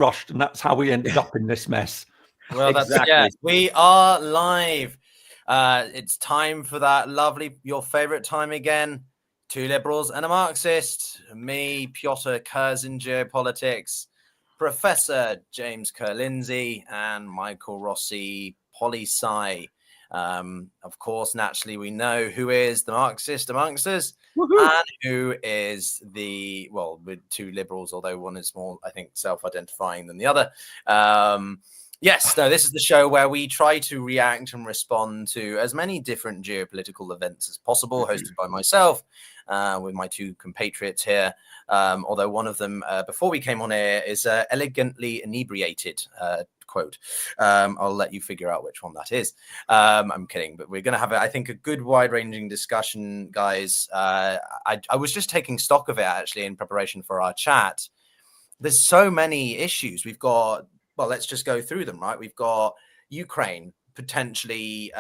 rushed, and that's how we ended up in this mess. Well, exactly. We are live. It's time for that lovely, your favorite time again. Two liberals and a Marxist. Me, Pyotr, Kurzin, Geopolitics. Professor James Ker-Lindsay and Michael Rossi, Poli-Sci. Of course, naturally, we know who is the Marxist amongst us. Woohoo. And who is with two liberals, although one is more, I think, self-identifying than the other. Yes, no, this is the show where we try to react and respond to as many different geopolitical events as possible, hosted by myself, with my two compatriots here. Although one of them, before we came on air, is elegantly inebriated, quote. I'll let you figure out which one that is. I'm kidding, but we're going to have, I think, a good wide-ranging discussion, guys. I was just taking stock of it, actually, in preparation for our chat. There's so many issues. We've got, well, let's just go through them, right? We've got Ukraine, potentially,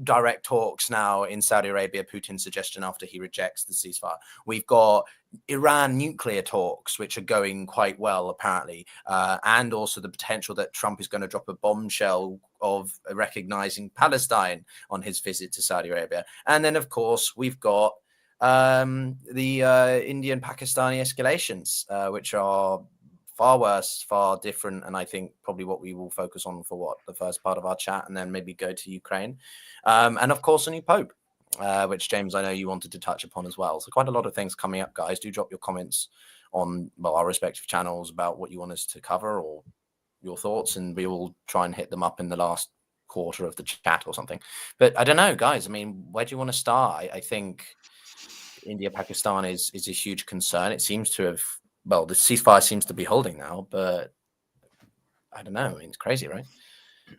direct talks now in Saudi Arabia, Putin's suggestion after he rejects the ceasefire. We've got Iran nuclear talks, which are going quite well, apparently, and also the potential that Trump is going to drop a bombshell of recognizing Palestine on his visit to Saudi Arabia. And then, of course, we've got the Indian-Pakistani escalations, which are far worse, far different, and I think probably what we will focus on for the first part of our chat, and then maybe go to Ukraine. And of course, a new Pope, which, James, I know you wanted to touch upon as well. So quite a lot of things coming up, guys. Do drop your comments on our respective channels about what you want us to cover or your thoughts, and we will try and hit them up in the last quarter of the chat or something. But I don't know, guys. I mean, where do you want to start? I think India-Pakistan is a huge concern. It seems to have, well, the ceasefire seems to be holding now, but I don't know. I mean, it's crazy, right?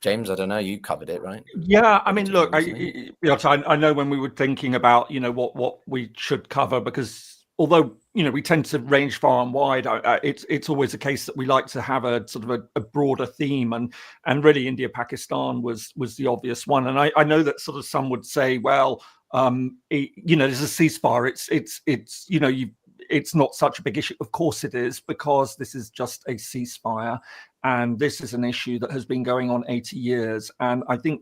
James, I don't know. You covered it, right? Yeah, I mean, look, I know when we were thinking about, what we should cover, because although, we tend to range far and wide, it's always a case that we like to have a sort of a broader theme, and really India-Pakistan was the obvious one. And I know that sort of some would say, well, there's a ceasefire. It's not such a big issue. Of course it is, because this is just a ceasefire, and this is an issue that has been going on 80 years. And I think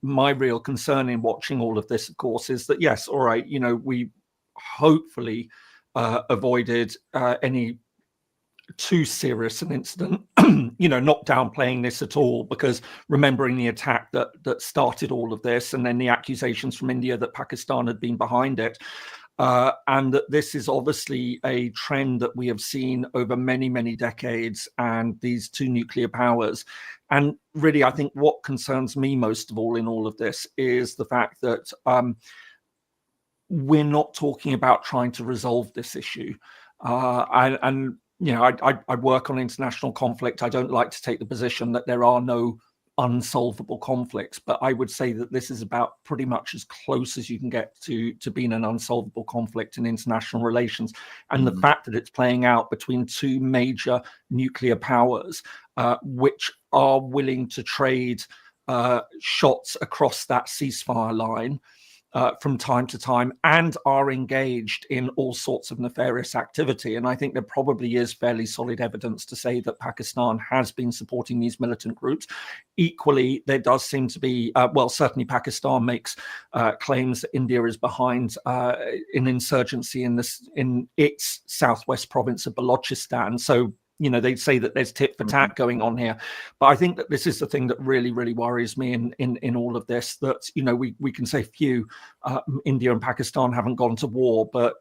my real concern in watching all of this, of course, is that, yes, all right, we hopefully avoided any too serious an incident, not downplaying this at all, because remembering the attack that started all of this, and then the accusations from India that Pakistan had been behind it. And that this is obviously a trend that we have seen over many, many decades, and these two nuclear powers. And really, I think what concerns me most of all in all of this is the fact that we're not talking about trying to resolve this issue. I work on international conflict. I don't like to take the position that there are no unsolvable conflicts, but I would say that this is about pretty much as close as you can get to being an unsolvable conflict in international relations. And the fact that it's playing out between two major nuclear powers, which are willing to trade shots across that ceasefire line from time to time, and are engaged in all sorts of nefarious activity. And I think there probably is fairly solid evidence to say that Pakistan has been supporting these militant groups. Equally, there does seem to be, certainly Pakistan makes claims that India is behind an insurgency in its southwest province of Balochistan. So they say that there's tit for tat going on here. But I think that this is the thing that really, really worries me in all of this, that, we can say India and Pakistan haven't gone to war, but,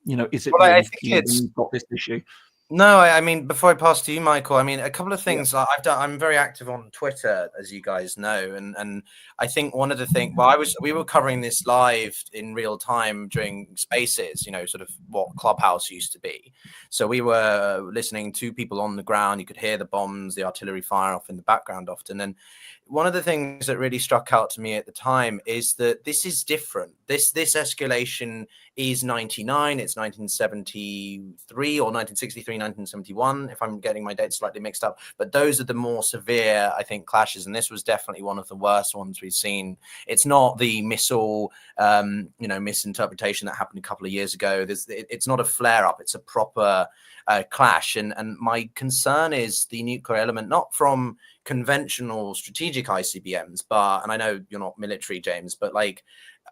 is it really, I think we've got this issue? No, I mean, before I pass to you, Michael, I mean, a couple of things I'm very active on Twitter, as you guys know. And I think one of the things, we were covering this live in real time during Spaces, sort of what Clubhouse used to be. So we were listening to people on the ground. You could hear the bombs, the artillery fire off in the background often. And one of the things that really struck out to me at the time is that this is different. This escalation is 99. It's 1973 or 1963, 1971, if I'm getting my dates slightly mixed up. But those are the more severe, I think, clashes. And this was definitely one of the worst ones we've seen. It's not the missile, misinterpretation that happened a couple of years ago. It's not a flare-up. It's a proper clash. And my concern is the nuclear element, not from conventional strategic ICBMs, and I know you're not military, James, but like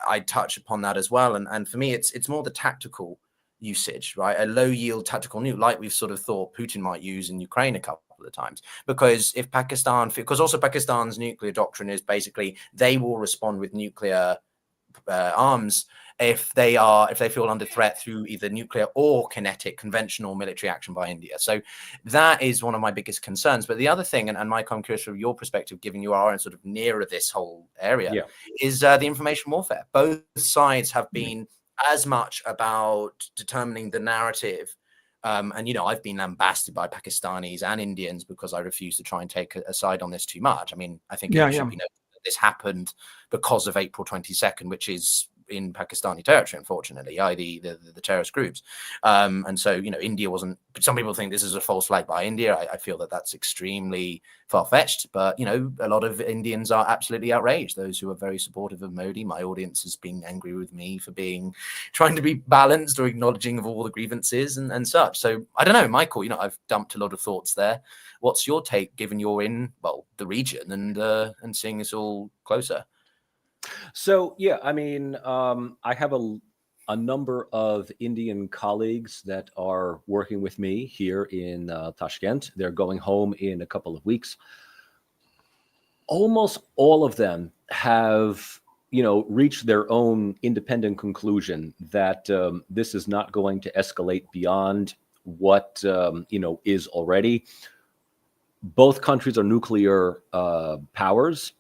I touch upon that as well. And for me, it's more the tactical usage, right? A low yield tactical nuke, like we've sort of thought Putin might use in Ukraine a couple of times, because also Pakistan's nuclear doctrine is basically they will respond with nuclear arms if they feel under threat through either nuclear or kinetic conventional military action by India. So that is one of my biggest concerns. But the other thing, and Mike, I'm curious from your perspective, given you are sort of nearer this whole area, is the information warfare. Both sides have been as much about determining the narrative. And, I've been lambasted by Pakistanis and Indians because I refuse to try and take a side on this too much. I mean, I think it should be noted that this happened because of April 22nd, which is in Pakistani territory, unfortunately, i.e. the terrorist groups. And so, India wasn't, some people think this is a false flag by India. I feel that that's extremely far-fetched, but, a lot of Indians are absolutely outraged. Those who are very supportive of Modi, my audience has been angry with me for trying to be balanced or acknowledging of all the grievances and such. So I don't know, Michael, I've dumped a lot of thoughts there. What's your take, given you're in, the region and seeing this all closer? So, I mean, I have a number of Indian colleagues that are working with me here in Tashkent. They're going home in a couple of weeks. Almost all of them have, reached their own independent conclusion that this is not going to escalate beyond what, is already. Both countries are nuclear powers.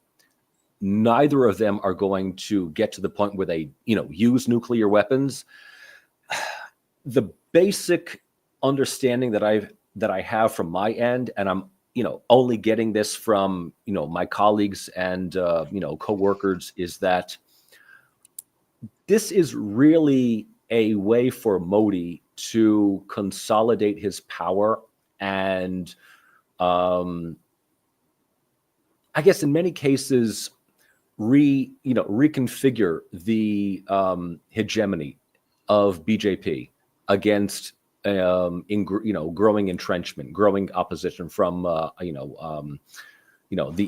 Neither of them are going to get to the point where they, use nuclear weapons. The basic understanding that I have from my end, and I'm, only getting this from, my colleagues and, coworkers, is that this is really a way for Modi to consolidate his power and, I guess in many cases, reconfigure the hegemony of BJP against growing entrenchment, growing opposition from the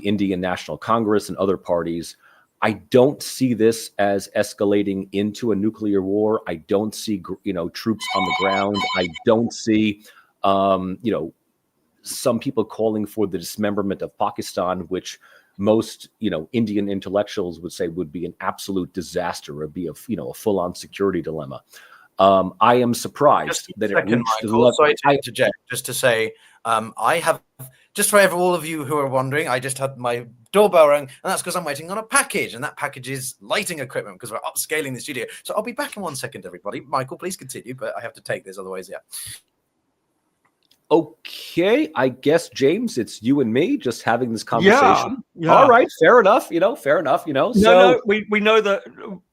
Indian National Congress and other parties. I don't see this as escalating into a nuclear war. I don't see troops on the ground. I don't see some people calling for the dismemberment of Pakistan, which most, Indian intellectuals would say would be an absolute disaster or be a full-on security dilemma. I am surprised that it reached the level. Sorry to interject, just to say, I have, just for all of you who are wondering, I just had my doorbell ring, and that's because I'm waiting on a package, and that package is lighting equipment because we're upscaling the studio. So I'll be back in 1 second, everybody. Michael, please continue, but I have to take this, otherwise, Okay, I guess, James, it's you and me just having this conversation. Yeah. All right, fair enough. Fair enough. No, we know that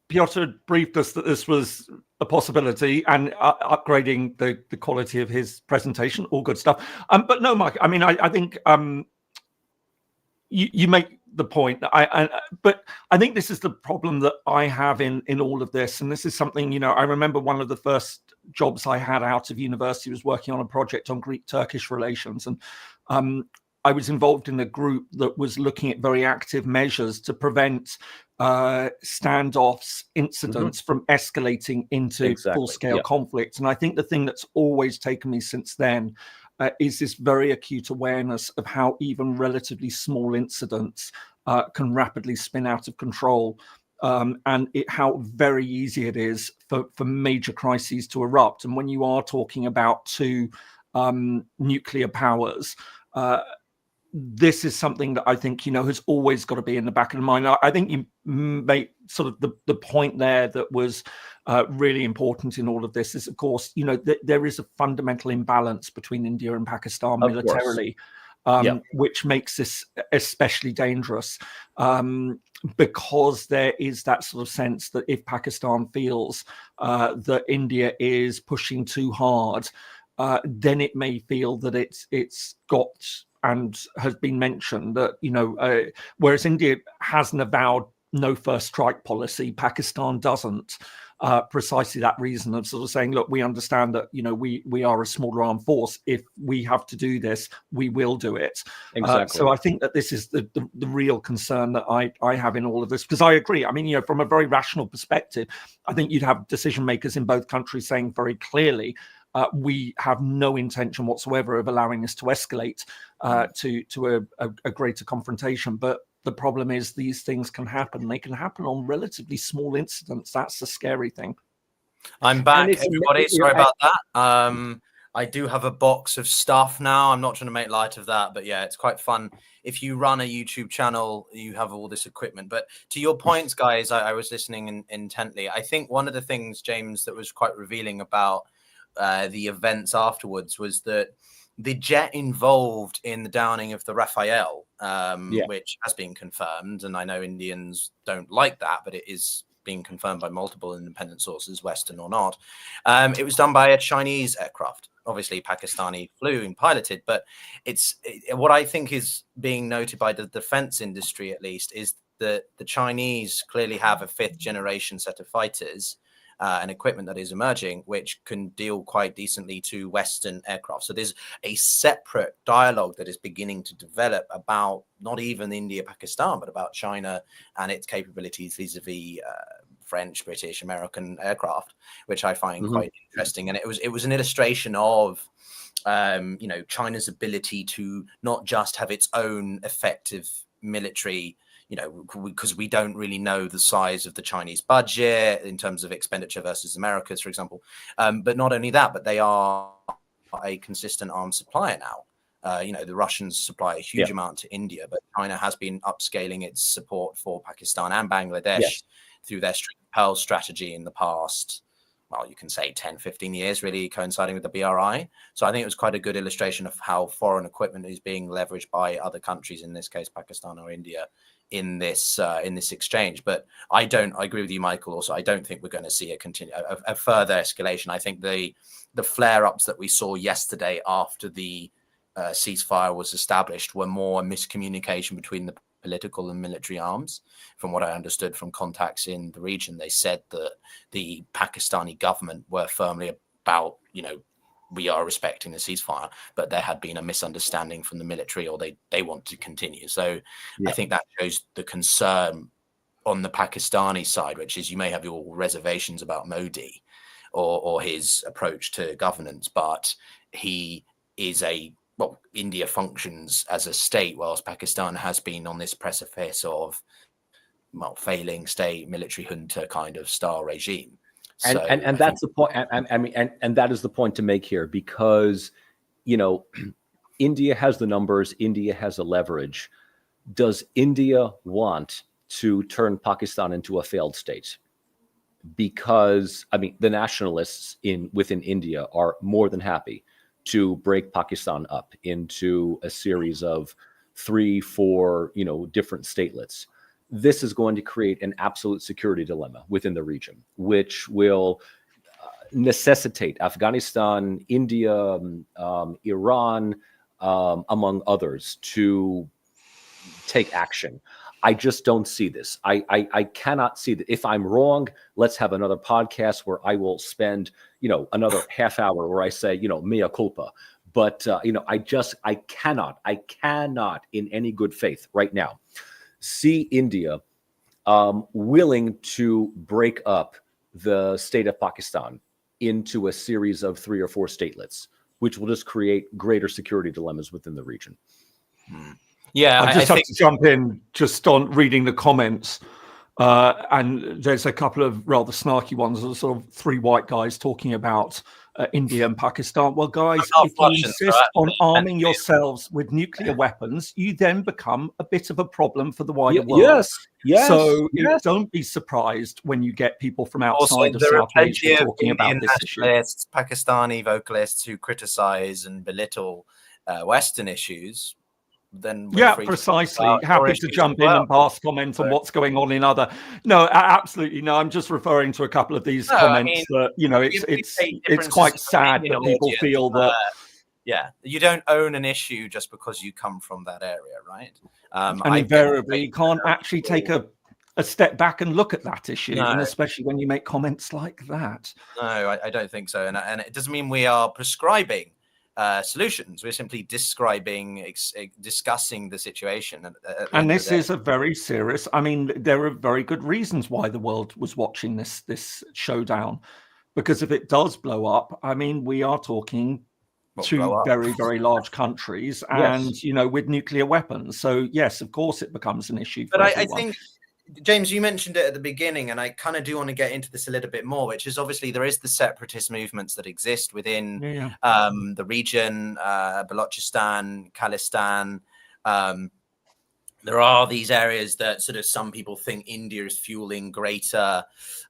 Pyotr briefed us that this was a possibility and upgrading the quality of his presentation, all good stuff. But no, Mike, I mean, I think you make the point. But I think this is the problem that I have in all of this, and this is something, I remember one of the first jobs I had out of university was working on a project on Greek-Turkish relations, and I was involved in a group that was looking at very active measures to prevent standoffs, incidents from escalating into full-scale conflict. And I think the thing that's always taken me since then is this very acute awareness of how even relatively small incidents can rapidly spin out of control, and how very easy it is for major crises to erupt. And when you are talking about two nuclear powers, this is something that I think, has always got to be in the back of the mind. I think you made sort of the point there that was really important in all of this is, of course, there is a fundamental imbalance between India and Pakistan militarily. which makes this especially dangerous. Because there is that sort of sense that if Pakistan feels that India is pushing too hard, then it may feel that it's got, and has been mentioned that, whereas India has an avowed no first strike policy, Pakistan doesn't. Precisely that reason of sort of saying, look, we understand that, we are a smaller armed force. If we have to do this, we will do it. Exactly. So I think that this is the real concern that I have in all of this, because I agree. I mean, from a very rational perspective, I think you'd have decision makers in both countries saying very clearly, we have no intention whatsoever of allowing this to escalate to a greater confrontation. But the problem is these things can happen. They can happen on relatively small incidents. That's the scary thing. I'm back, everybody. Sorry about that. I do have a box of stuff now. I'm not trying to make light of that, but yeah, it's quite fun. If you run a YouTube channel, you have all this equipment. But to your points, guys, I was listening intently. I think one of the things, James, that was quite revealing about the events afterwards was that the jet involved in the downing of the Rafael, which has been confirmed, and I know Indians don't like that, but it is being confirmed by multiple independent sources, Western or not. It was done by a Chinese aircraft, obviously Pakistani flew and piloted, but what I think is being noted by the defense industry, at least, is that the Chinese clearly have a 5th generation set of fighters and equipment that is emerging, which can deal quite decently to Western aircraft. So there's a separate dialogue that is beginning to develop about not even India, Pakistan, but about China and its capabilities vis-a-vis French, British, American aircraft, which I find quite interesting. And it was an illustration of China's ability to not just have its own effective military, because we don't really know the size of the Chinese budget in terms of expenditure versus America's, for example. But not only that, but they are a consistent arms supplier now. The Russians supply a huge amount to India, but China has been upscaling its support for Pakistan and Bangladesh through their string of pearls strategy in the past, well, you can say 10, 15 years, really coinciding with the BRI. So I think it was quite a good illustration of how foreign equipment is being leveraged by other countries, in this case, Pakistan or India, in this exchange. But I agree with you, Michael. Also, I don't think we're going to see a further escalation. I think the flare-ups that we saw yesterday after the ceasefire was established were more miscommunication between the political and military arms. From what I understood from contacts in the region, they said that the Pakistani government were firmly about, we are respecting the ceasefire, but there had been a misunderstanding from the military, or they want to continue. So I think that shows the concern on the Pakistani side, which is you may have your reservations about Modi or his approach to governance, but he is India functions as a state, whilst Pakistan has been on this precipice of failing state, military junta kind of style regime. And that's the point. And that is the point to make here, because, India has the numbers, India has the leverage. Does India want to turn Pakistan into a failed state? Because, the nationalists within India are more than happy to break Pakistan up into a series of 3, 4, different statelets. This is going to create an absolute security dilemma within the region, which will necessitate Afghanistan, India, Iran, among others, to take action. I just don't see this. I cannot see that. If I'm wrong, let's have another podcast where I will spend, another half hour where I say, mea culpa. But, I cannot in any good faith right now see India willing to break up the state of Pakistan into a series of 3 or 4 statelets, which will just create greater security dilemmas within the region. Yeah, I have to jump in just on reading the comments. And there's a couple of rather snarky ones, sort of 3 white guys talking about India and Pakistan. Well, guys, if you insist on arming yourselves with nuclear weapons, you then become a bit of a problem for the wider world. Yes. So don't be surprised when you get people from outside of South Asia talking about this issue. Pakistani vocalists who criticize and belittle Western issues, then yeah, precisely. Happy to jump in and pass comments on what's going on in other. No, absolutely no. I'm just referring to a couple of these comments that it's quite sad that people feel that. Yeah, you don't own an issue just because you come from that area, right? And invariably, you can't actually take a step back and look at that issue, and especially when you make comments like that. No, I don't think so. And it doesn't mean we are prescribing solutions. We're simply discussing the situation. And this is a very serious. I mean, there are very good reasons why the world was watching this showdown, because if it does blow up, I mean, we are talking two very, very large countries, and with nuclear weapons. So yes, of course, it becomes an issue. But I think, James, you mentioned it at the beginning, and I kind of do want to get into this a little bit more, which is obviously there is the separatist movements that exist within the region, Balochistan, Khalistan. There are these areas that sort of some people think India is fueling greater,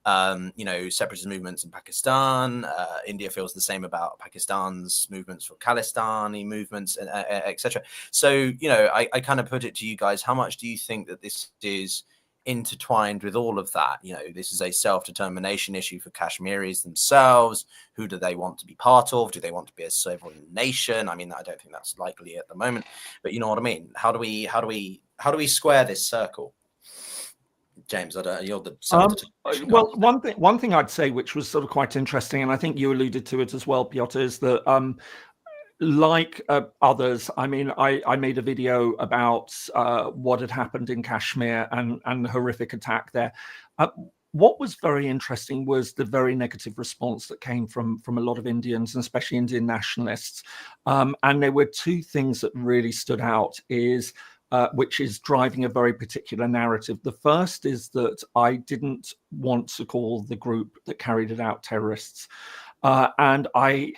separatist movements in Pakistan. India feels the same about Pakistan's movements for Khalistani movements, etc. So, I kind of put it to you guys, how much do you think that this is intertwined with all of that? This is a self-determination issue for Kashmiris themselves. Who do they want to be part of? Do they want to be a sovereign nation? I mean, I don't think that's likely at the moment, but you know what I mean? How do we square this circle? James, you're the well, one thing I'd say, which was sort of quite interesting, and I think you alluded to it as well, Pyotr, is that like others, I mean, I made a video about what had happened in Kashmir and the horrific attack there. What was very interesting was the very negative response that came from a lot of Indians, and especially Indian nationalists. And there were two things that really stood out, which is driving a very particular narrative. The first is that I didn't want to call the group that carried it out terrorists. And I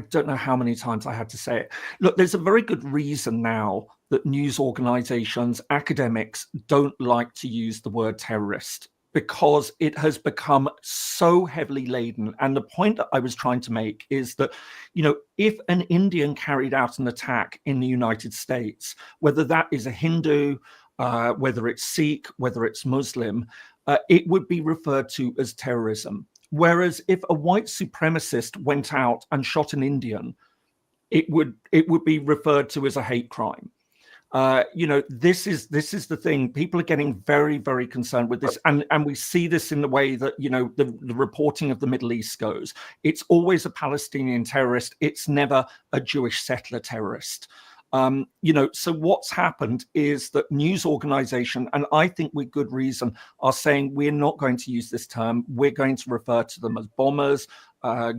don't know how many times I had to say it. Look, there's a very good reason now that news organizations, academics don't like to use the word terrorist, because it has become so heavily laden. And the point that I was trying to make is that, if an Indian carried out an attack in the United States, whether that is a Hindu, whether it's Sikh, whether it's Muslim, it would be referred to as terrorism. Whereas if a white supremacist went out and shot an Indian, it would be referred to as a hate crime. This is the thing. People are getting very, very concerned with this, and we see this in the way that the reporting of the Middle East goes. It's always a Palestinian terrorist. It's never a Jewish settler terrorist. So what's happened is that news organization, and I think with good reason, are saying we're not going to use this term. We're going to refer to them as bombers,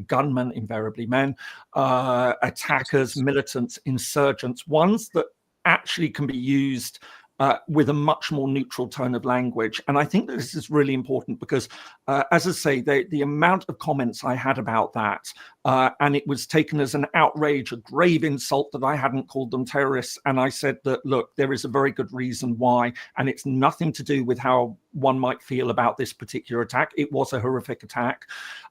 gunmen, invariably men, attackers, militants, insurgents, ones that actually can be used with a much more neutral tone of language. And I think that this is really important because, as I say, the amount of comments I had about that, and it was taken as an outrage, a grave insult that I hadn't called them terrorists. And I said that, look, there is a very good reason why, and it's nothing to do with how one might feel about this particular attack. It was a horrific attack.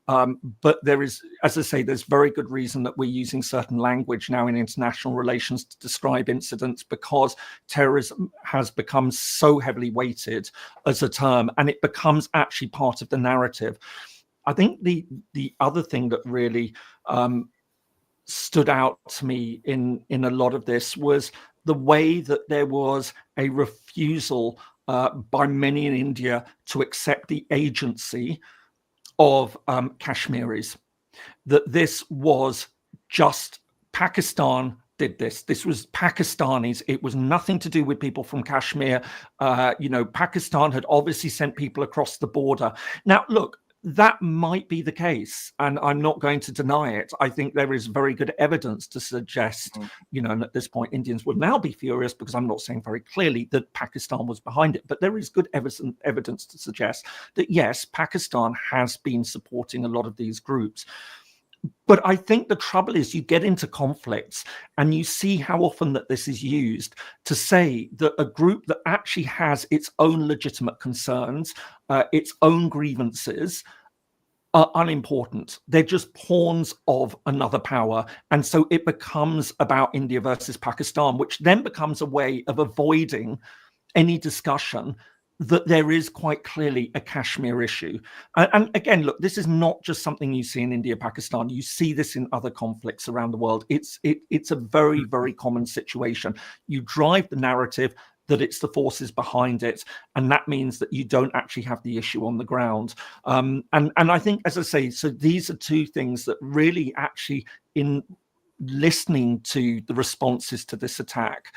But there is, as I say, there's very good reason that we're using certain language now in international relations to describe incidents, because terrorism has become so heavily weighted as a term, and it becomes actually part of the narrative. I think the other thing that really stood out to me in a lot of this was the way that there was a refusal by many in India to accept the agency of Kashmiris, that this was just Pakistan did this. This was Pakistanis. It was nothing to do with people from Kashmir. Pakistan had obviously sent people across the border. Now, look, that might be the case, and I'm not going to deny it. I think there is very good evidence to suggest, and at this point, Indians would now be furious because I'm not saying very clearly that Pakistan was behind it, but there is good evidence to suggest that, yes, Pakistan has been supporting a lot of these groups. But I think the trouble is you get into conflicts and you see how often that this is used to say that a group that actually has its own legitimate concerns, its own grievances, are unimportant. They're just pawns of another power. And so it becomes about India versus Pakistan, which then becomes a way of avoiding any discussion that there is quite clearly a Kashmir issue. And again, look, this is not just something you see in India, Pakistan. You see this in other conflicts around the world. It's a very, very common situation. You drive the narrative that it's the forces behind it, and that means that you don't actually have the issue on the ground. And I think, as I say, so these are two things that really actually, in listening to the responses to this attack,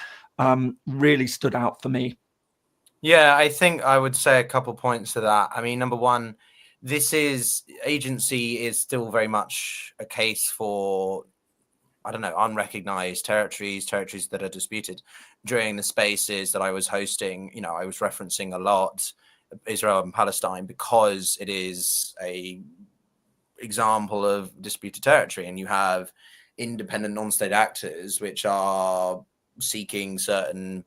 really stood out for me. Yeah, I think I would say a couple points to that. I mean, number one, this agency is still very much a case for, I don't know, unrecognized territories that are disputed. During the spaces that I was hosting, I was referencing a lot Israel and Palestine because it is a example of disputed territory, and you have independent non-state actors which are seeking certain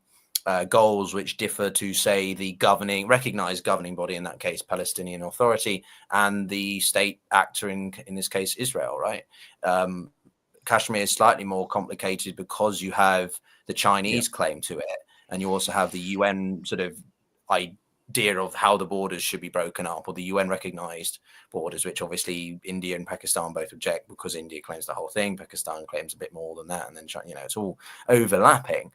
goals which differ to, say, the recognized governing body, in that case Palestinian Authority, and the state actor in this case Israel, right? Kashmir is slightly more complicated because you have the Chinese claim to it, and you also have the UN sort of idea of how the borders should be broken up, or the UN recognized borders, which obviously India and Pakistan both object, because India claims the whole thing, Pakistan claims a bit more than that, and then China, it's all overlapping.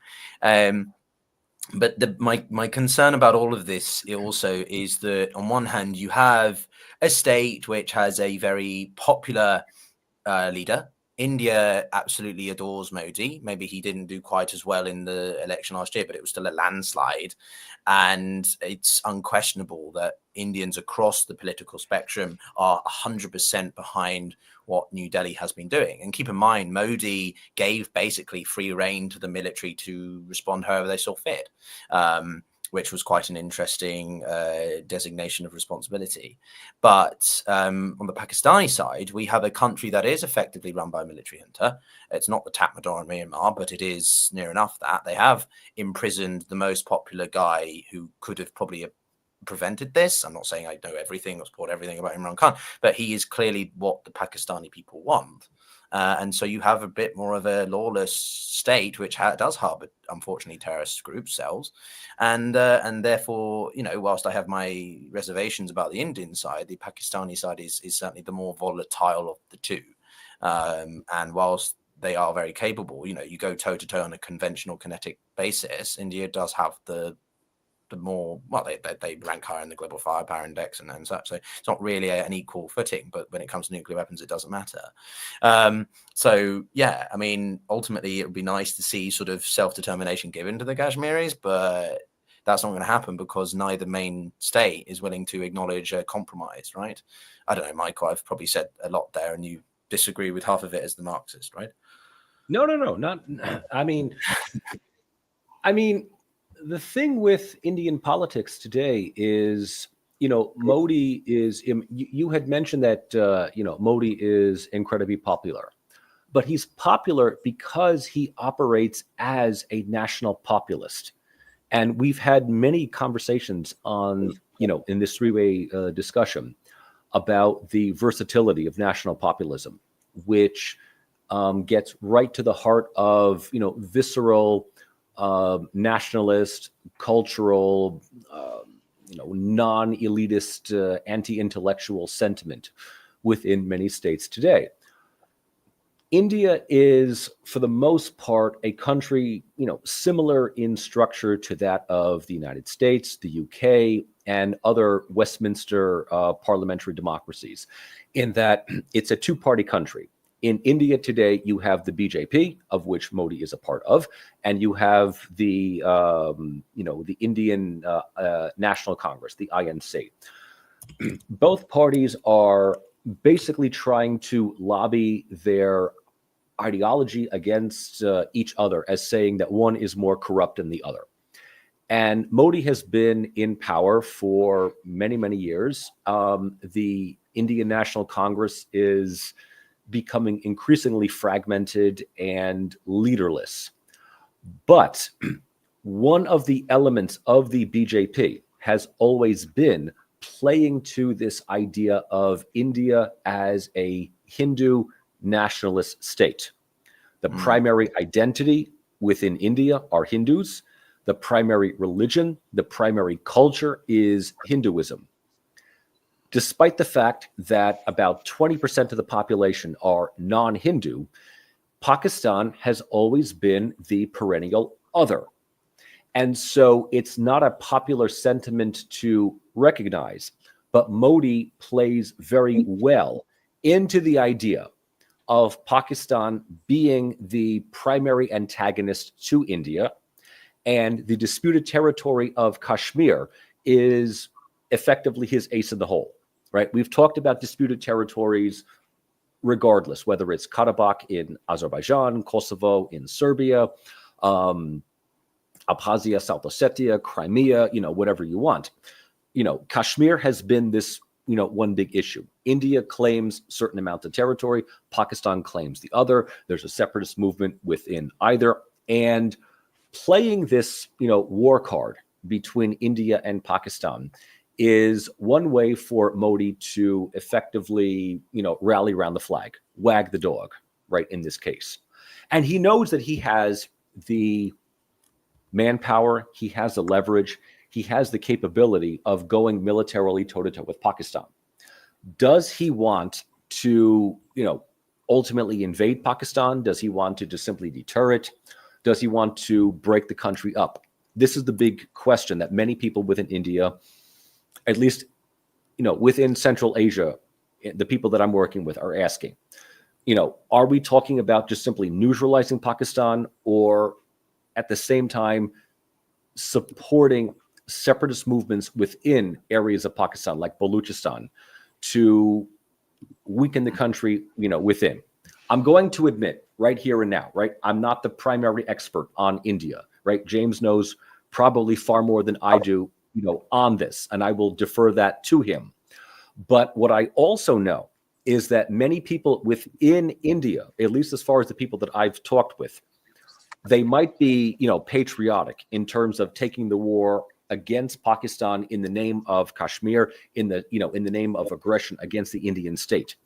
But my concern about all of this also is that on one hand you have a state which has a very popular leader. India absolutely adores Modi. Maybe he didn't do quite as well in the election last year, but it was still a landslide. And it's unquestionable that Indians across the political spectrum are 100% behind what New Delhi has been doing. And keep in mind, Modi gave basically free rein to the military to respond however they saw fit, which was quite an interesting designation of responsibility. But on the Pakistani side, we have a country that is effectively run by a military junta. It's not the Tatmadaw in Myanmar, but it is near enough that. They have imprisoned the most popular guy who could have probably prevented this. I'm not saying I know everything or support everything about Imran Khan, but he is clearly what the Pakistani people want. And so you have a bit more of a lawless state, which does harbor, unfortunately, terrorist group cells. And therefore, whilst I have my reservations about the Indian side, the Pakistani side is certainly the more volatile of the two. And whilst they are very capable, you go toe-to-toe on a conventional kinetic basis, India does have the more, well, they rank higher in the global firepower index and such. So it's not really an equal footing, but when it comes to nuclear weapons, it doesn't matter. So yeah, I mean, ultimately it would be nice to see sort of self-determination given to the Kashmiris, but that's not going to happen because neither main state is willing to acknowledge a compromise, right? I don't know, Michael, I've probably said a lot there and you disagree with half of it as the Marxist, right? No, not, I mean, the thing with Indian politics today is, Modi is, you had mentioned that, Modi is incredibly popular, but he's popular because he operates as a national populist. And we've had many conversations on, in this three-way discussion about the versatility of national populism, which gets right to the heart of, visceral, nationalist, cultural, non-elitist, anti-intellectual sentiment within many states today. India is, for the most part, a country, similar in structure to that of the United States, the UK, and other Westminster parliamentary democracies, in that it's a two-party country. In India today, you have the BJP, of which Modi is a part of, and you have the, the Indian National Congress, the INC. Both parties are basically trying to lobby their ideology against each other as saying that one is more corrupt than the other. And Modi has been in power for many, many years. The Indian National Congress is becoming increasingly fragmented and leaderless. But one of the elements of the BJP has always been playing to this idea of India as a Hindu nationalist state. The primary identity within India are Hindus. The primary religion, the primary culture is Hinduism. Despite the fact that about 20% of the population are non-Hindu, Pakistan has always been the perennial other. And so it's not a popular sentiment to recognize, but Modi plays very well into the idea of Pakistan being the primary antagonist to India, and the disputed territory of Kashmir is effectively his ace in the hole, right? We've talked about disputed territories regardless, whether it's Karabakh in Azerbaijan, Kosovo in Serbia, Abkhazia, South Ossetia, Crimea, whatever you want. Kashmir has been this, one big issue. India claims certain amounts of territory. Pakistan claims the other. There's a separatist movement within either. And playing this, war card between India and Pakistan is one way for Modi to effectively, rally around the flag, wag the dog, right, in this case. And he knows that he has the manpower, he has the leverage, he has the capability of going militarily toe-to-toe with Pakistan. Does he want to, ultimately invade Pakistan? Does he want to just simply deter it? Does he want to break the country up? This is the big question that many people within India, at least, within Central Asia, the people that I'm working with are asking, are we talking about just simply neutralizing Pakistan, or at the same time supporting separatist movements within areas of Pakistan, like Baluchistan, to weaken the country, within? I'm going to admit right here and now, right, I'm not the primary expert on India, right? James knows probably far more than I do, on this, and I will defer that to him. But what I also know is that many people within India, at least as far as the people that I've talked with, they might be, patriotic in terms of taking the war against Pakistan in the name of Kashmir, in the name of aggression against the Indian state.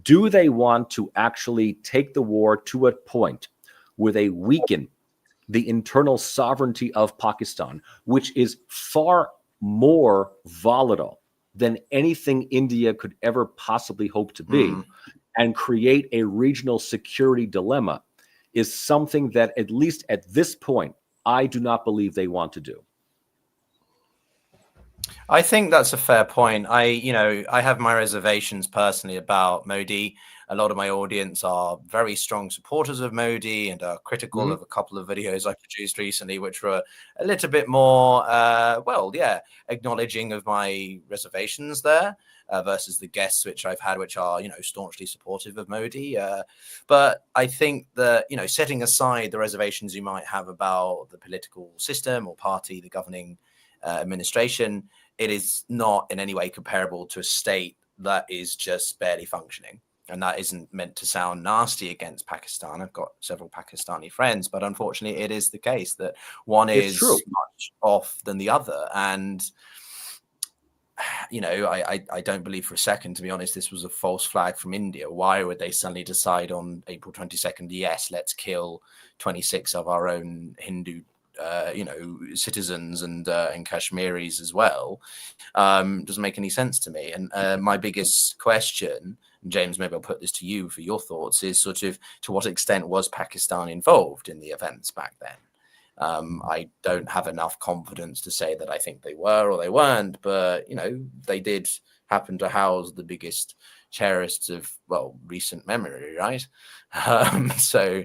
Do they want to actually take the war to a point where they weaken the internal sovereignty of Pakistan, which is far more volatile than anything India could ever possibly hope to be, and create a regional security dilemma, is something that, at least at this point, I do not believe they want to do. I think that's a fair point. I have my reservations personally about Modi. A lot of my audience are very strong supporters of Modi and are critical of a couple of videos I produced recently, which were a little bit more, acknowledging of my reservations there versus the guests which I've had, which are, staunchly supportive of Modi. But I think that, setting aside the reservations you might have about the political system or party, the governing administration, it is not in any way comparable to a state that is just barely functioning. And that isn't meant to sound nasty against Pakistan. I've got several Pakistani friends, but unfortunately it is the case that one is much off than the other. And, I don't believe for a second, to be honest, this was a false flag from India. Why would they suddenly decide on April 22nd, yes, let's kill 26 of our own Hindu citizens and Kashmiris as well? Doesn't make any sense to me. And my biggest question, James, maybe I'll put this to you for your thoughts, is sort of to what extent was Pakistan involved in the events back then? I don't have enough confidence to say that I think they were or they weren't, but, they did happen to house the biggest terrorists of, recent memory, right? So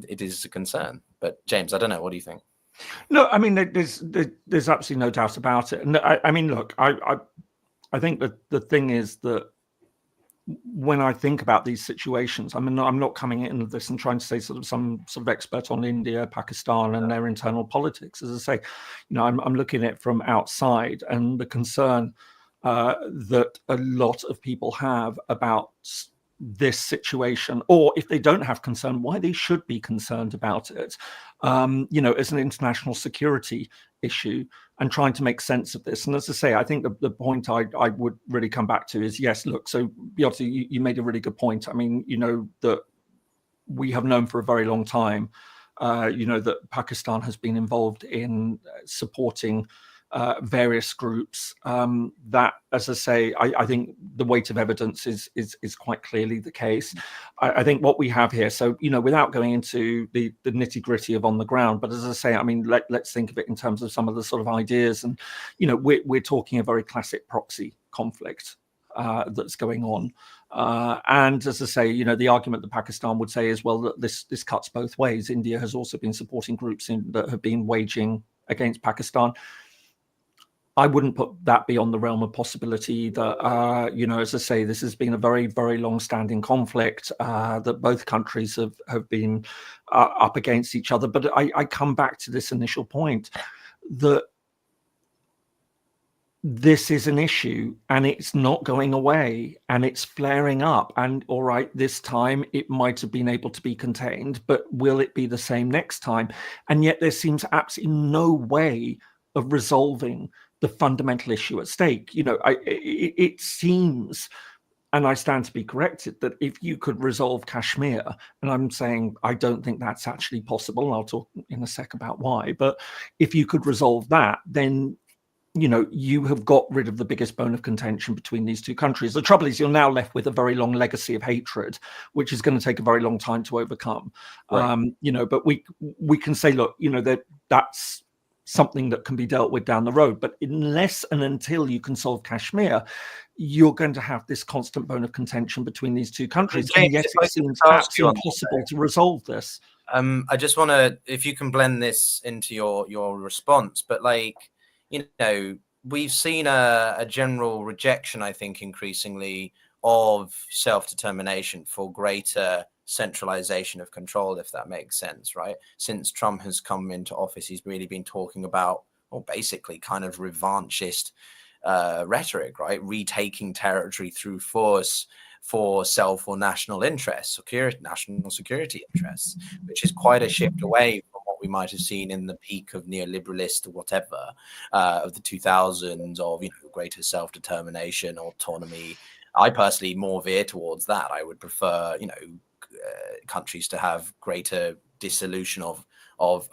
it is a concern. But James, I don't know. What do you think? No, I mean, there's absolutely no doubt about it. And I mean, look, I think that the thing is that when I think about these situations, I mean, I'm not coming into this and trying to say some sort of expert on India, Pakistan, and their internal politics. As I say, I'm looking at it from outside, and the concern that a lot of people have about this situation, or if they don't have concern, why they should be concerned about it, as an international security issue, and trying to make sense of this. And as I say, I think the point I would really come back to is, yes, look, so Pyotr, you made a really good point. I mean, that we have known for a very long time, that Pakistan has been involved in supporting various groups. That, as I say, I think the weight of evidence is quite clearly the case. I think what we have here, so without going into the nitty gritty of on the ground, but as I say, I mean, let's think of it in terms of some of the sort of ideas, and we're talking a very classic proxy conflict that's going on. And as I say, the argument that Pakistan would say is, well, that this cuts both ways. India has also been supporting groups that have been waging against Pakistan. I wouldn't put that beyond the realm of possibility that, as I say, this has been a very, very long-standing conflict, that both countries have been up against each other. But I come back to this initial point that this is an issue and it's not going away and it's flaring up. And all right, this time it might have been able to be contained, but will it be the same next time? And yet there seems absolutely no way of resolving the fundamental issue at stake. It seems, and I stand to be corrected, that if you could resolve Kashmir, and I'm saying I don't think that's actually possible, and I'll talk in a sec about why, but if you could resolve that, then you have got rid of the biggest bone of contention between these two countries. The trouble is you're now left with a very long legacy of hatred, which is going to take a very long time to overcome. Right. But we can say, look, that's something that can be dealt with down the road. But unless and until you can solve Kashmir, you're going to have this constant bone of contention between these two countries. And yet it seems absolutely impossible to resolve this. I just want to, if you can blend this into your response, but we've seen a general rejection, I think, increasingly of self-determination for greater centralization of control, if that makes sense, right? Since Trump has come into office, he's really been talking about, basically kind of revanchist rhetoric, right? Retaking territory through force for self or national interests, national security interests, which is quite a shift away from what we might have seen in the peak of neoliberalist or whatever of the 2000s of greater self-determination, autonomy. I personally more veer towards that. I would prefer countries to have greater dissolution of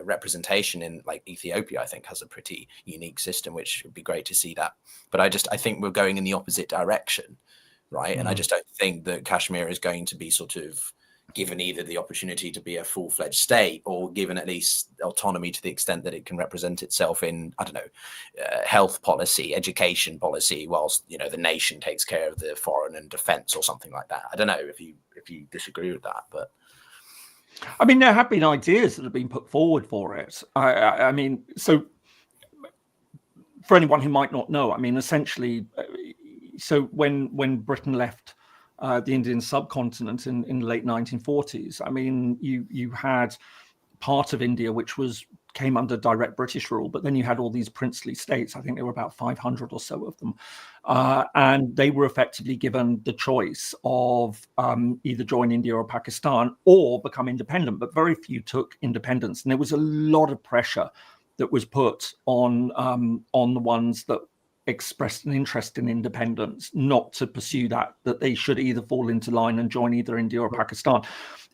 representation in Ethiopia. I think has a pretty unique system, which would be great to see that. But I think we're going in the opposite direction, right? Mm-hmm. And I just don't think that Kashmir is going to be sort of given either the opportunity to be a full-fledged state or given at least autonomy to the extent that it can represent itself in, health policy, education policy, whilst, the nation takes care of the foreign and defense or something like that. I don't know if you disagree with that, but. I mean, there have been ideas that have been put forward for it. I mean, so for anyone who might not know, I mean, essentially, so when Britain left the Indian subcontinent in the late 1940s, I mean, you had part of India which came under direct British rule, but then you had all these princely states. I think there were about 500 or so of them, and they were effectively given the choice of either join India or Pakistan or become independent. But very few took independence, and there was a lot of pressure that was put on the ones that expressed an interest in independence not to pursue that they should either fall into line and join either India or Pakistan.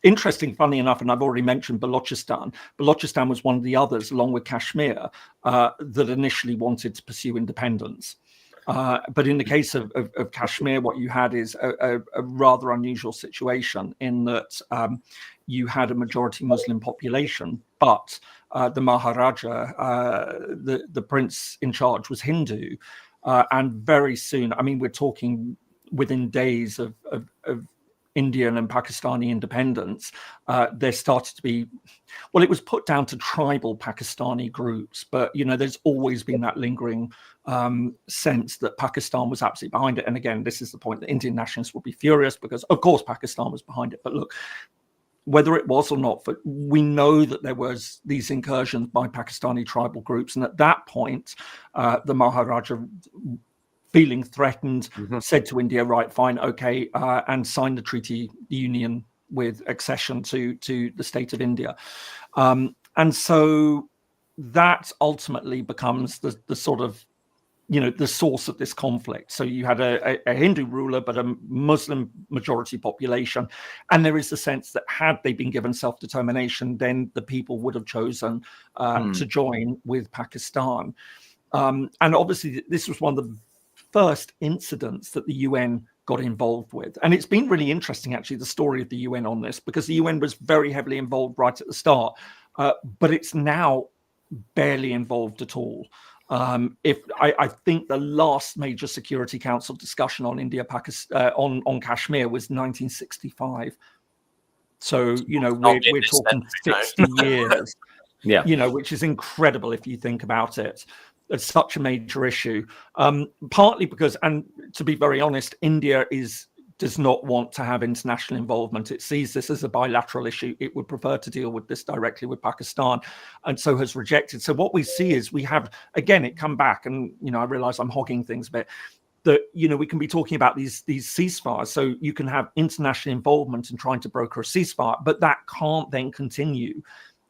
Interesting, funny enough, and I've already mentioned Balochistan. Balochistan was one of the others, along with Kashmir, that initially wanted to pursue independence. But in the case of Kashmir, what you had is a rather unusual situation in that you had a majority Muslim population, but the Maharaja, the prince in charge, was Hindu. And very soon, I mean, we're talking within days of Indian and Pakistani independence, there started to be, it was put down to tribal Pakistani groups, but, there's always been that lingering sense that Pakistan was absolutely behind it. And again, this is the point that Indian nationalists will be furious because, of course, Pakistan was behind it. But look, whether it was or not, we know that there was these incursions by Pakistani tribal groups. And at that point, the Maharaja feeling threatened, said to India, right, fine, okay, and signed the treaty union with accession to the state of India. And so that ultimately becomes the sort of, the source of this conflict. So you had a Hindu ruler, but a Muslim majority population. And there is the sense that had they been given self-determination, then the people would have chosen to join with Pakistan. And obviously, this was one of the first incidents that the UN got involved with. And it's been really interesting, actually, the story of the UN on this, because the UN was very heavily involved right at the start, but it's now barely involved at all. I think the last major Security Council discussion on India, Pakistan, on Kashmir was 1965. So, we're talking 60 years, which is incredible if you think about it. It's such a major issue, partly because, and to be very honest, India does not want to have international involvement. It sees this as a bilateral issue. It would prefer to deal with this directly with Pakistan, and so has rejected. So what we see is we have, again, it come back, and I realize I'm hogging things a bit, that we can be talking about these ceasefires. So you can have international involvement in trying to broker a ceasefire, but that can't then continue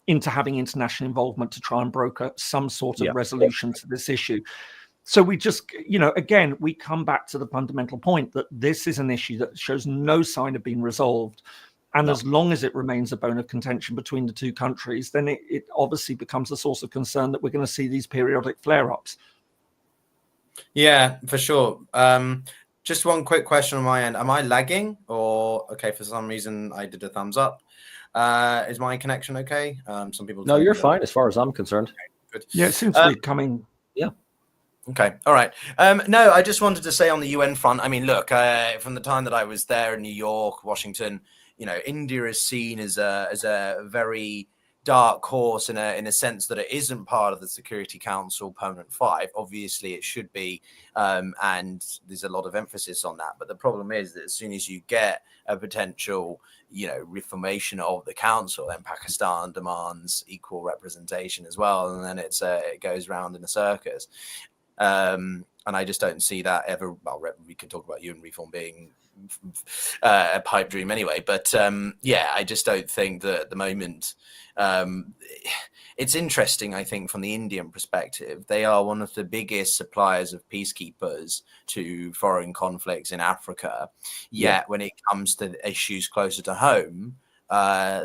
into having international involvement to try and broker some sort of resolution to this issue. So we just, again, we come back to the fundamental point that this is an issue that shows no sign of being resolved. And as long as it remains a bone of contention between the two countries, then it obviously becomes a source of concern that we're going to see these periodic flare-ups. Yeah, for sure. Just one quick question on my end. Am I lagging? Or, okay, for some reason I did a thumbs up. Is my connection okay? Some people. No, you're fine as far as I'm concerned. Okay, good. Yeah, it seems to be coming. Yeah. Okay. All right. No, I just wanted to say on the UN front, I mean, look, from the time that I was there in New York, Washington, India is seen as a very dark horse in a sense that it isn't part of the Security Council Permanent Five. Obviously, it should be, and there's a lot of emphasis on that. But the problem is that as soon as you get a potential, reformation of the council, then Pakistan demands equal representation as well, and then it goes round in a circus. And I just don't see that ever. Well, we could talk about UN reform being a pipe dream anyway, but I just don't think that at the moment. It's interesting, I think, from the Indian perspective. They are one of the biggest suppliers of peacekeepers to foreign conflicts in Africa. Yet when it comes to issues closer to home,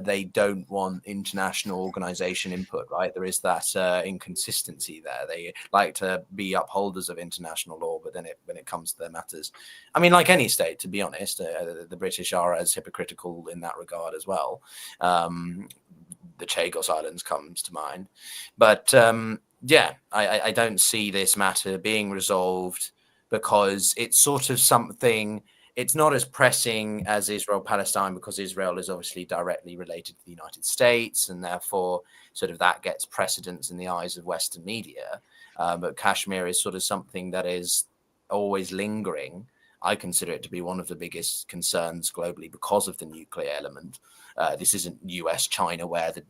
they don't want international organization input, right? There is that inconsistency there. They like to be upholders of international law, but then when it comes to their matters, I mean, like any state, to be honest, the British are as hypocritical in that regard as well. The Chagos Islands comes to mind. But I don't see this matter being resolved because it's sort of something, it's not as pressing as Israel-Palestine because Israel is obviously directly related to the United States and therefore sort of that gets precedence in the eyes of Western media. But Kashmir is sort of something that is always lingering. I consider it to be one of the biggest concerns globally because of the nuclear element. This isn't US-China where the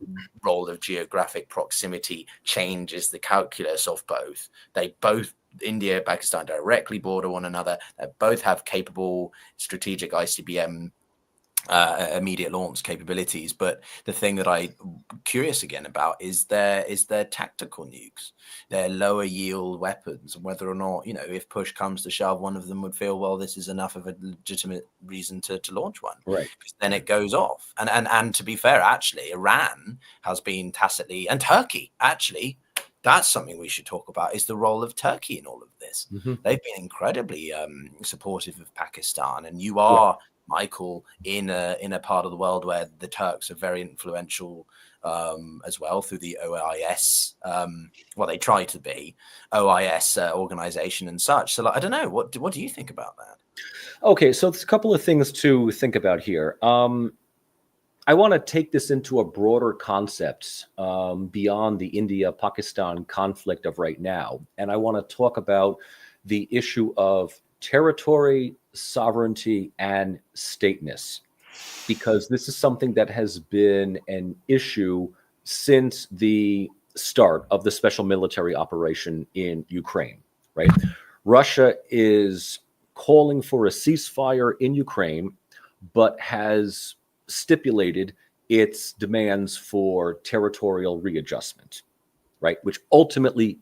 role of geographic proximity changes the calculus of both. They both, India and Pakistan, directly border one another. They both have capable strategic ICBM immediate launch capabilities. But the thing that I'm curious again about is their tactical nukes, their lower yield weapons, and whether or not, if push comes to shove, one of them would feel, well, this is enough of a legitimate reason to launch one. Right. Because then it goes off. And to be fair, actually, Iran has been tacitly, and Turkey, actually, that's something we should talk about, is the role of Turkey in all of this. Mm-hmm. They've been incredibly supportive of Pakistan. And you are, Michael, in a part of the world where the Turks are very influential as well through the OIS. They try to be OIS organization and such. So I don't know. What do you think about that? Okay, so there's a couple of things to think about here. I want to take this into a broader concept beyond the India-Pakistan conflict of right now. And I want to talk about the issue of territory, sovereignty, and stateness, because this is something that has been an issue since the start of the special military operation in Ukraine, right? Russia is calling for a ceasefire in Ukraine, but has stipulated its demands for territorial readjustment, right? Which ultimately,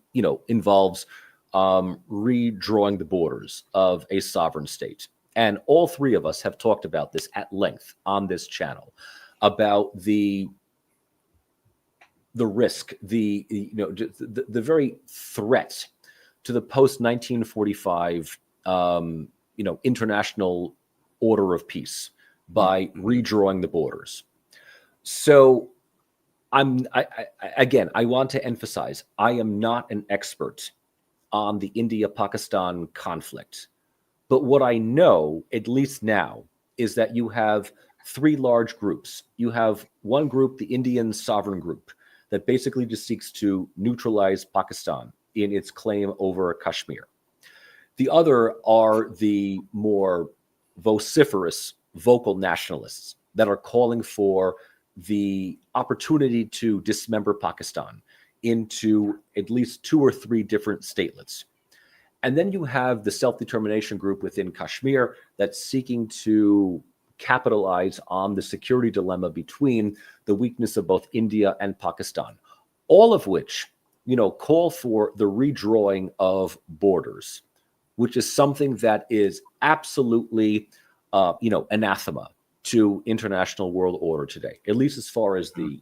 involves redrawing the borders of a sovereign state. And all three of us have talked about this at length on this channel, about the risk, the very threat to the post 1945 international order of peace by redrawing the borders. So I want to emphasize, I am not an expert on the India-Pakistan conflict. But what I know, at least now, is that you have three large groups. You have one group, the Indian Sovereign Group, that basically just seeks to neutralize Pakistan in its claim over Kashmir. The other are the more vociferous, vocal nationalists that are calling for the opportunity to dismember Pakistan into at least 2 or 3 different statelets. And then you have the self-determination group within Kashmir that's seeking to capitalize on the security dilemma between the weakness of both India and Pakistan, all of which, call for the redrawing of borders, which is something that is absolutely, anathema to international world order today, at least as far as the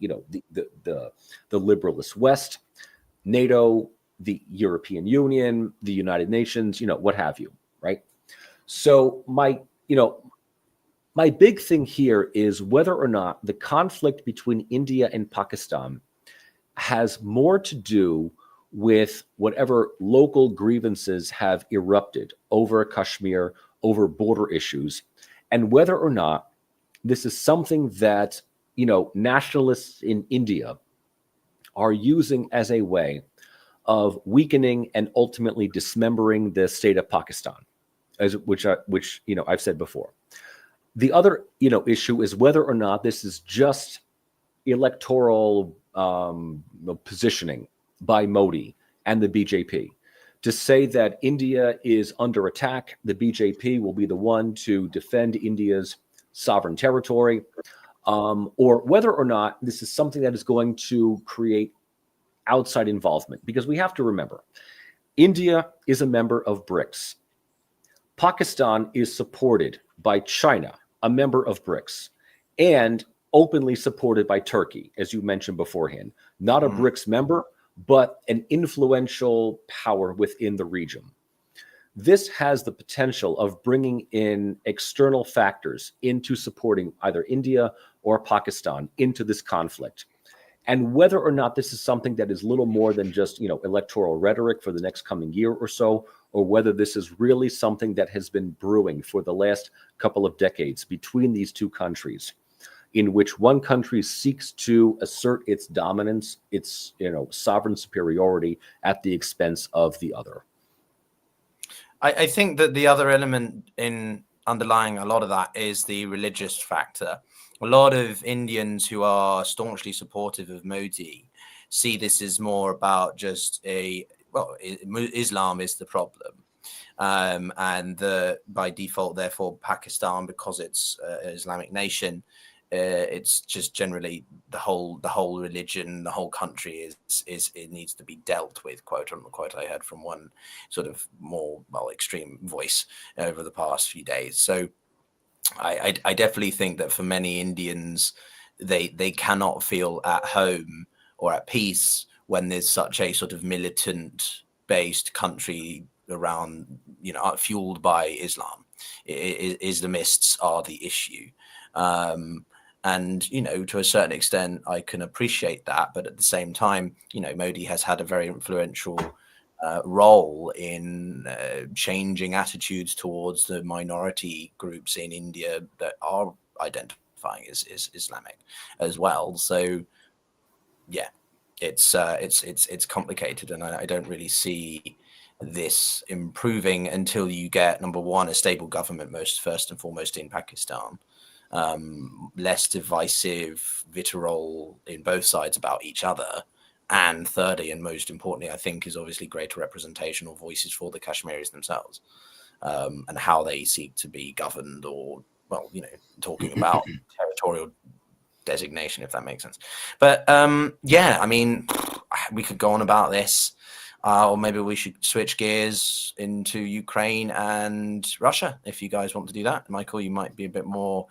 liberalist West, NATO, the European Union, the United Nations, what have you, right? So my big thing here is whether or not the conflict between India and Pakistan has more to do with whatever local grievances have erupted over Kashmir, over border issues, and whether or not this is something that, nationalists in India are using as a way of weakening and ultimately dismembering the state of Pakistan, which I've said before. The other, issue is whether or not this is just electoral positioning by Modi and the BJP to say that India is under attack. The BJP will be the one to defend India's sovereign territory, or whether or not this is something that is going to create outside involvement. Because we have to remember, India is a member of BRICS. Pakistan is supported by China, a member of BRICS, and openly supported by Turkey, as you mentioned beforehand. Not a BRICS member, but an influential power within the region. This has the potential of bringing in external factors into supporting either India or Pakistan into this conflict. And whether or not this is something that is little more than just, electoral rhetoric for the next coming year or so, or whether this is really something that has been brewing for the last couple of decades between these two countries, in which one country seeks to assert its dominance, its, sovereign superiority at the expense of the other. I think that the other element in underlying a lot of that is the religious factor. A lot of Indians who are staunchly supportive of Modi see this as more about just Islam is the problem. And by default, therefore, Pakistan, because it's an Islamic nation, it's just generally the whole religion, the whole country is it needs to be dealt with, quote unquote. I heard from one sort of more extreme voice over the past few days. So I definitely think that for many Indians, they cannot feel at home or at peace when there's such a sort of militant based country around, fueled by Islam. Islamists are the issue. And, to a certain extent, I can appreciate that. But at the same time, Modi has had a very influential role in changing attitudes towards the minority groups in India that are identifying as Islamic as well. So, yeah, it's complicated. And I don't really see this improving until you get, number one, a stable government, first and foremost in Pakistan. Less divisive vitriol in both sides about each other, And thirdly, and most importantly, I think, is obviously greater representation or voices for the Kashmiris themselves, and how they seek to be governed, or, well, talking about territorial designation, if that makes sense. But yeah, I mean, we could go on about this, or maybe we should switch gears into Ukraine and Russia, if you guys want to do that. Michael, you might be a bit more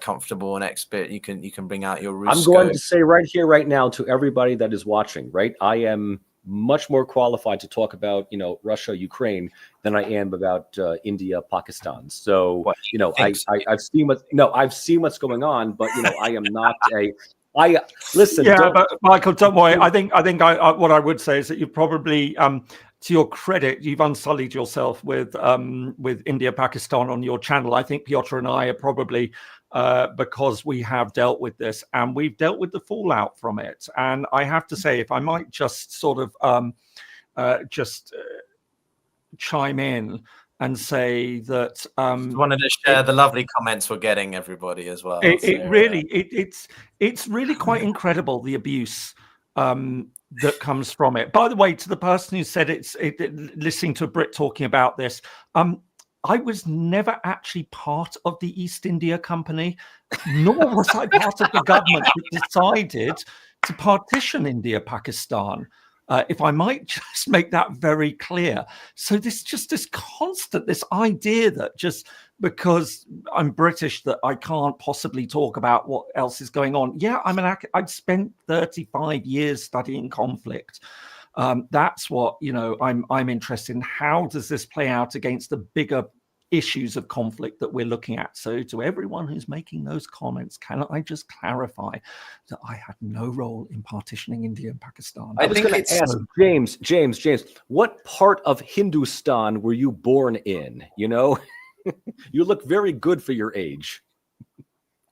comfortable and expert. You can bring out your Rusko. I'm going to say right here, right now, to everybody that is watching, right, I am much more qualified to talk about, Russia, Ukraine, than I am about India, Pakistan. So, I've seen what's going on, but I am not listen. Yeah, but Michael, don't worry. I think what I would say is that you probably, to your credit, you've unsullied yourself with India, Pakistan on your channel. I think Pyotr and I are probably, because we have dealt with this and we've dealt with the fallout from it. And I have to say, if I might just sort of chime in and say that just wanted to share the lovely comments we're getting, everybody, as well. It's really quite incredible, the abuse that comes from it. By the way, to the person who said listening to a Brit talking about this, I was never actually part of the East India Company, nor was I part of the government that decided to partition India, Pakistan. If I might just make that very clear. So this constant, this idea that just because I'm British that I can't possibly talk about what else is going on. Yeah, I'd spent 35 years studying conflict. That's what, I'm interested in. How does this play out against the bigger issues of conflict that we're looking at? So to everyone who's making those comments, can I just clarify that I had no role in partitioning India and Pakistan? I was going to ask James, what part of Hindustan were you born in? You look very good for your age.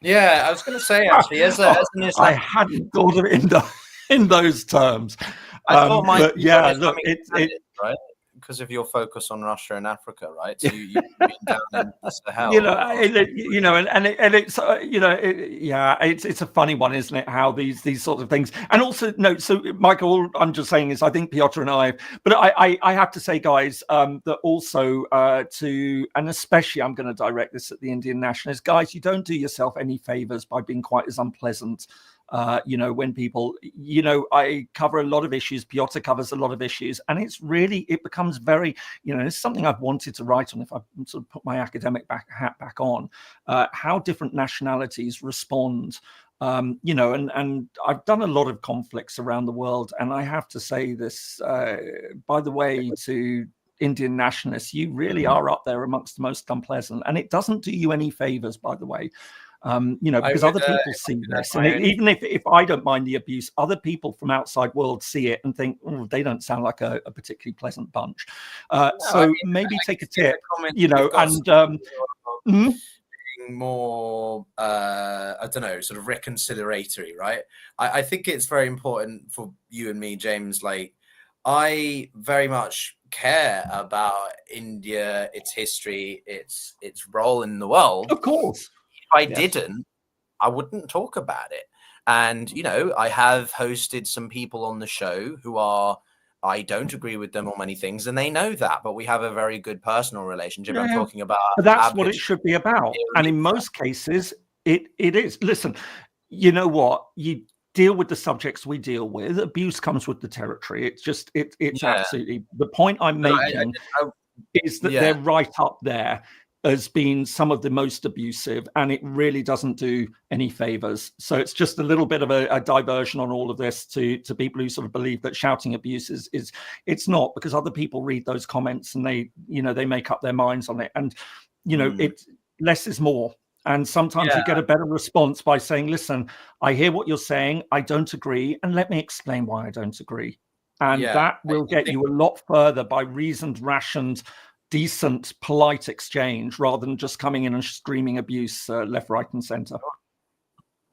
Yeah, I was going to say, actually, I hadn't thought of it in those terms. I thought look, right? Because of your focus on Russia and Africa, right? So you've been down in the Sahel. It's a funny one, isn't it? How these sorts of things, and also So Michael, I'm just saying is I think Pyotr and I have to say, guys, that also and especially I'm going to direct this at the Indian nationalists, guys. You don't do yourself any favors by being quite as unpleasant. When people, I cover a lot of issues, Pyotr covers a lot of issues, and it becomes very, it's something I've wanted to write on if I sort of put my academic hat back on, how different nationalities respond, and I've done a lot of conflicts around the world, and I have to say this, by the way, to Indian nationalists, you really are up there amongst the most unpleasant, and it doesn't do you any favors, by the way. Because other people see this, and even if I don't mind the abuse, other people from outside world see it and think, they don't sound like a particularly pleasant bunch. Maybe take a tip, more, I don't know, sort of reconciliatory, right? I think it's very important for you and me, James. Like, I very much care about India, its history, its role in the world. Of course. If I didn't, I wouldn't talk about it. And, I have hosted some people on the show who I don't agree with them on many things, and they know that, but we have a very good personal relationship. I'm talking about. But that's what it should be about. And in most cases, it is. Listen, you know what? You deal with the subjects we deal with. Abuse comes with the territory. It's just, it's absolutely, the point I'm making is that they're right up there as being some of the most abusive, and it really doesn't do any favors. So it's just a little bit of a diversion on all of this to people who sort of believe that shouting abuse is it's not, because other people read those comments and they make up their minds on it. And, it's less is more. And sometimes you get a better response by saying, listen, I hear what you're saying. I don't agree. And let me explain why I don't agree. And that will get you a lot further by reasoned, rationed, decent, polite exchange, rather than just coming in and screaming abuse left, right, and center.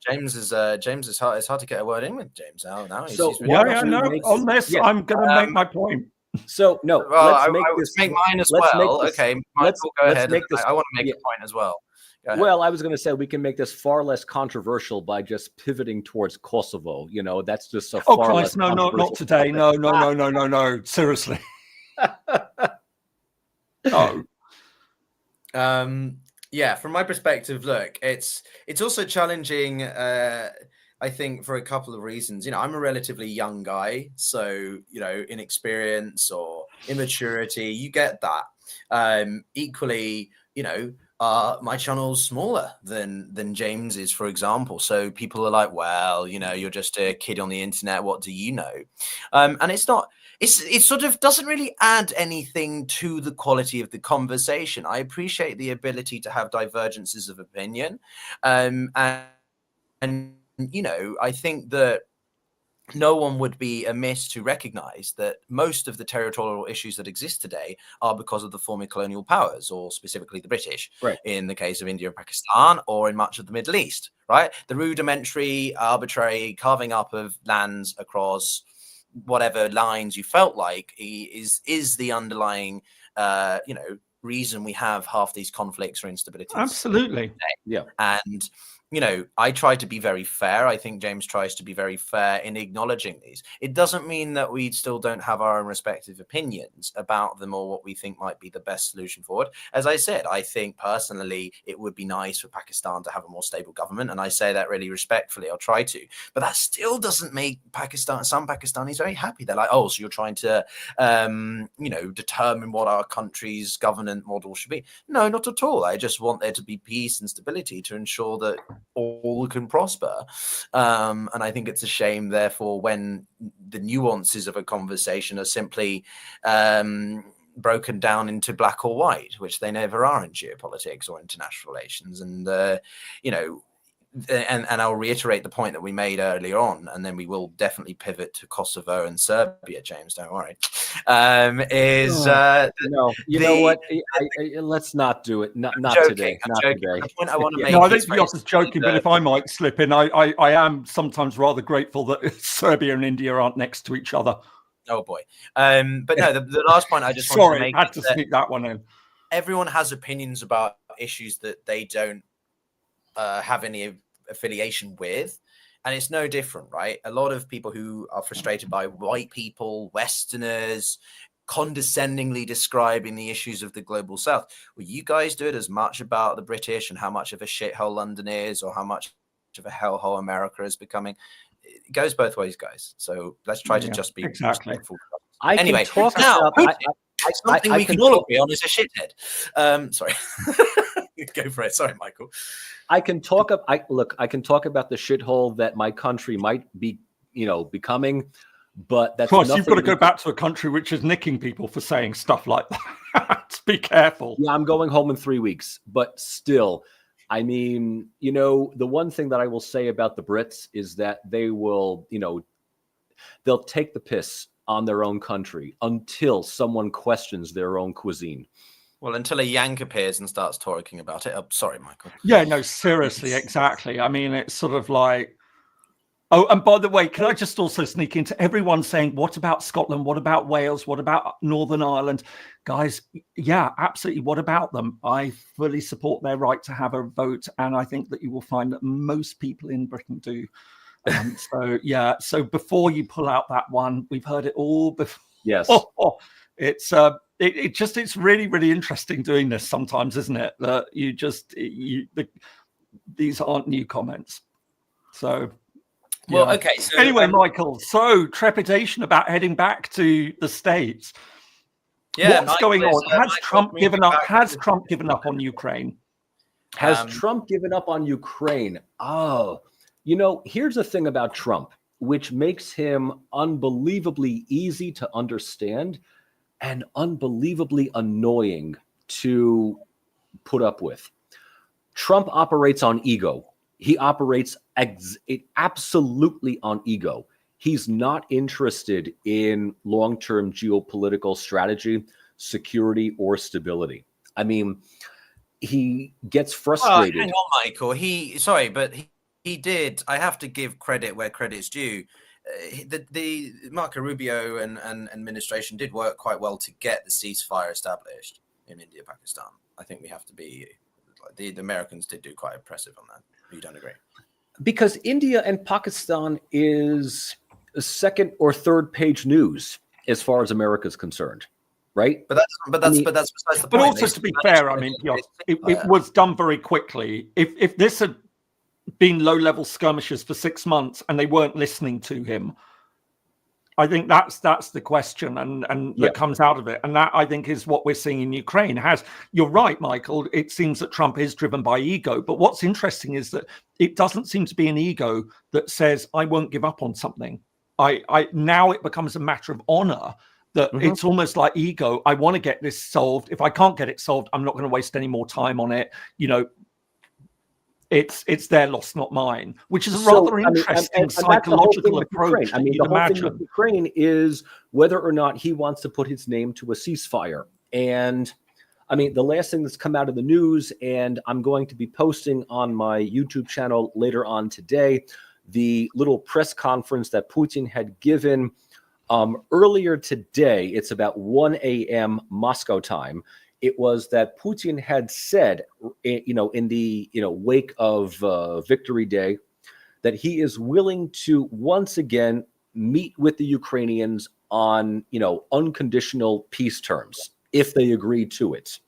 James is hard. It's hard to get a word in with James now. So unless I'm going to make my point. So no, let's make mine as well. Okay, Michael, go ahead. I want to make a point as well. Well, I was going to say we can make this far less controversial by just pivoting towards Kosovo. That's just a far less. No, not today. Topic. No. Seriously. No. Yeah, from my perspective, look, it's also challenging. I think for a couple of reasons. I'm a relatively young guy, so inexperience or immaturity, you get that. Equally, my channel's smaller than James is, for example. So people are like, well, you're just a kid on the internet. What do you know? And it's not. It sort of doesn't really add anything to the quality of the conversation. I appreciate the ability to have divergences of opinion, and I think that no one would be amiss to recognize that most of the territorial issues that exist today are because of the former colonial powers, or specifically the British, right, in the case of India and Pakistan, or in much of the Middle East, right? The rudimentary, arbitrary carving up of lands across whatever lines you felt like is the underlying, reason we have half these conflicts or instabilities. Absolutely. Today. Yeah. And I try to be very fair. I think James tries to be very fair in acknowledging these. It doesn't mean that we still don't have our own respective opinions about them or what we think might be the best solution forward. As I said, I think personally it would be nice for Pakistan to have a more stable government, and I say that really respectfully. I'll try to, but that still doesn't make some Pakistanis very happy. They're like, oh, so you're trying to, determine what our country's governance model should be. No, not at all. I just want there to be peace and stability to ensure that all can prosper. And I think it's a shame, therefore, when the nuances of a conversation are simply broken down into black or white, which they never are in geopolitics or international relations. And, and I'll reiterate the point that we made earlier on, and then we will definitely pivot to Kosovo and Serbia, James, don't worry. No, you know what? Let's not do it. Not today. I'm not joking. today. The point I want to make. No, I think Piyotr's joking, but if I might slip in, I am sometimes rather grateful that Serbia and India aren't next to each other. Oh boy. But no, the last point I just want to make. Sorry, had to sneak that one in. Everyone has opinions about issues that they don't have any affiliation with, and it's no different, right? A lot of people who are frustrated by white people, Westerners, condescendingly describing the issues of the global South. Well, you guys do it as much about the British and how much of a shithole London is, or how much of a hellhole America is becoming. It goes both ways, guys. So let's try to just be respectful. Anyway, something we can all agree on is a shithead. Sorry. Go for it. Sorry, Michael. I can talk about the shithole that my country might be, becoming, but that's of course you've got to go back to a country which is nicking people for saying stuff like that. Be careful. Yeah, I'm going home in 3 weeks, but still, I mean, the one thing that I will say about the Brits is that they will, they'll take the piss on their own country until someone questions their own cuisine. Well, until a Yank appears and starts talking about it. Oh, sorry, Michael. Yeah, no, seriously, exactly. I mean, it's sort of like, oh, and by the way, can I just also sneak into everyone saying, what about Scotland? What about Wales? What about Northern Ireland? Guys, yeah, absolutely. What about them? I fully support their right to have a vote. And I think that you will find that most people in Britain do. So, yeah. So before you pull out that one, we've heard it all before. Yes. It's really, really interesting doing this sometimes, isn't it? That these aren't new comments. So, yeah. Well, okay. So anyway, Michael, so trepidation about heading back to the States. Yeah, what's going on? Has Trump given up? Has Trump given up on Ukraine? Has Trump given up on Ukraine? Oh, here's the thing about Trump, which makes him unbelievably easy to understand and unbelievably annoying to put up with. Trump operates on ego. He operates absolutely on ego. He's not interested in long-term geopolitical strategy, security, or stability. I mean, he gets frustrated. Hang on, Michael. He did. I have to give credit where credit's due. The Marco Rubio and administration did work quite well to get the ceasefire established in India, Pakistan. I think we have to be the Americans did do quite impressive on that. You don't agree? Because India and Pakistan is second or third page news as far as America is concerned, right? But that's besides the point. But also, to be fair, I mean, it was done very quickly. If this had been low-level skirmishes for 6 months and they weren't listening to him, I think that's the question, and that comes out of it, and that I think is what we're seeing in Ukraine. You're right, Michael. It seems that Trump is driven by ego, but what's interesting is that it doesn't seem to be an ego that says I won't give up on something. I now it becomes a matter of honor. That it's almost like ego. I want to get this solved. If I can't get it solved, I'm not going to waste any more time on it. It's their loss, not mine, which is a rather interesting psychological approach. I mean, the whole thing with Ukraine is whether or not he wants to put his name to a ceasefire. And I mean, the last thing that's come out of the news, and I'm going to be posting on my YouTube channel later on today, the little press conference that Putin had given earlier today. It's about 1 a.m. Moscow time. It was that Putin had said, in the wake of Victory Day, that he is willing to once again meet with the Ukrainians on unconditional peace terms if they agree to it.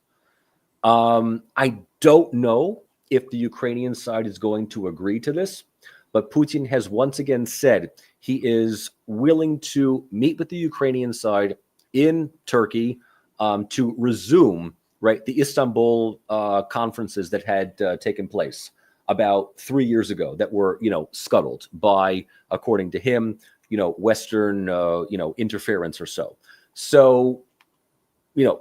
I don't know if the Ukrainian side is going to agree to this, but Putin has once again said he is willing to meet with the Ukrainian side in Turkey to resume the Istanbul conferences that had taken place about 3 years ago that were scuttled by, according to him, Western interference or so. So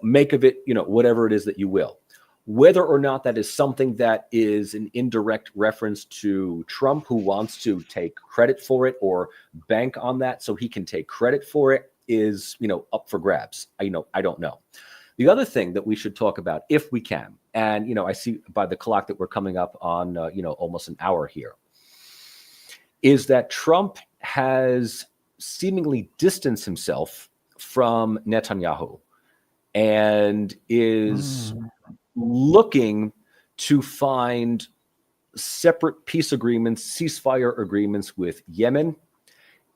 make of it whatever it is that you will. Whether or not that is something that is an indirect reference to Trump, who wants to take credit for it or bank on that so he can take credit for it, is up for grabs. I don't know. The other thing that we should talk about, if we can, and I see by the clock that we're coming up on almost an hour here, is that Trump has seemingly distanced himself from Netanyahu and is looking to find separate peace agreements, ceasefire agreements with Yemen,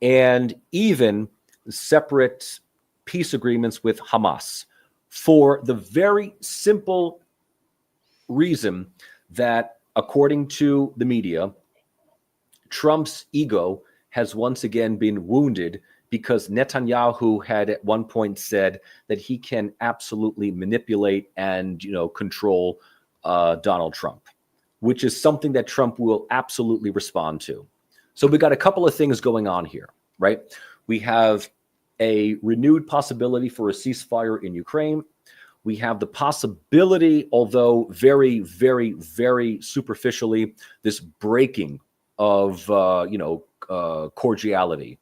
and even separate peace agreements with Hamas, for the very simple reason that, according to the media, Trump's ego has once again been wounded because Netanyahu had at one point said that he can absolutely manipulate and control Donald Trump, which is something that Trump will absolutely respond to. So we got a couple of things going on here, right? We have a renewed possibility for a ceasefire in Ukraine. We have the possibility, although very, very, very superficially, this breaking of cordiality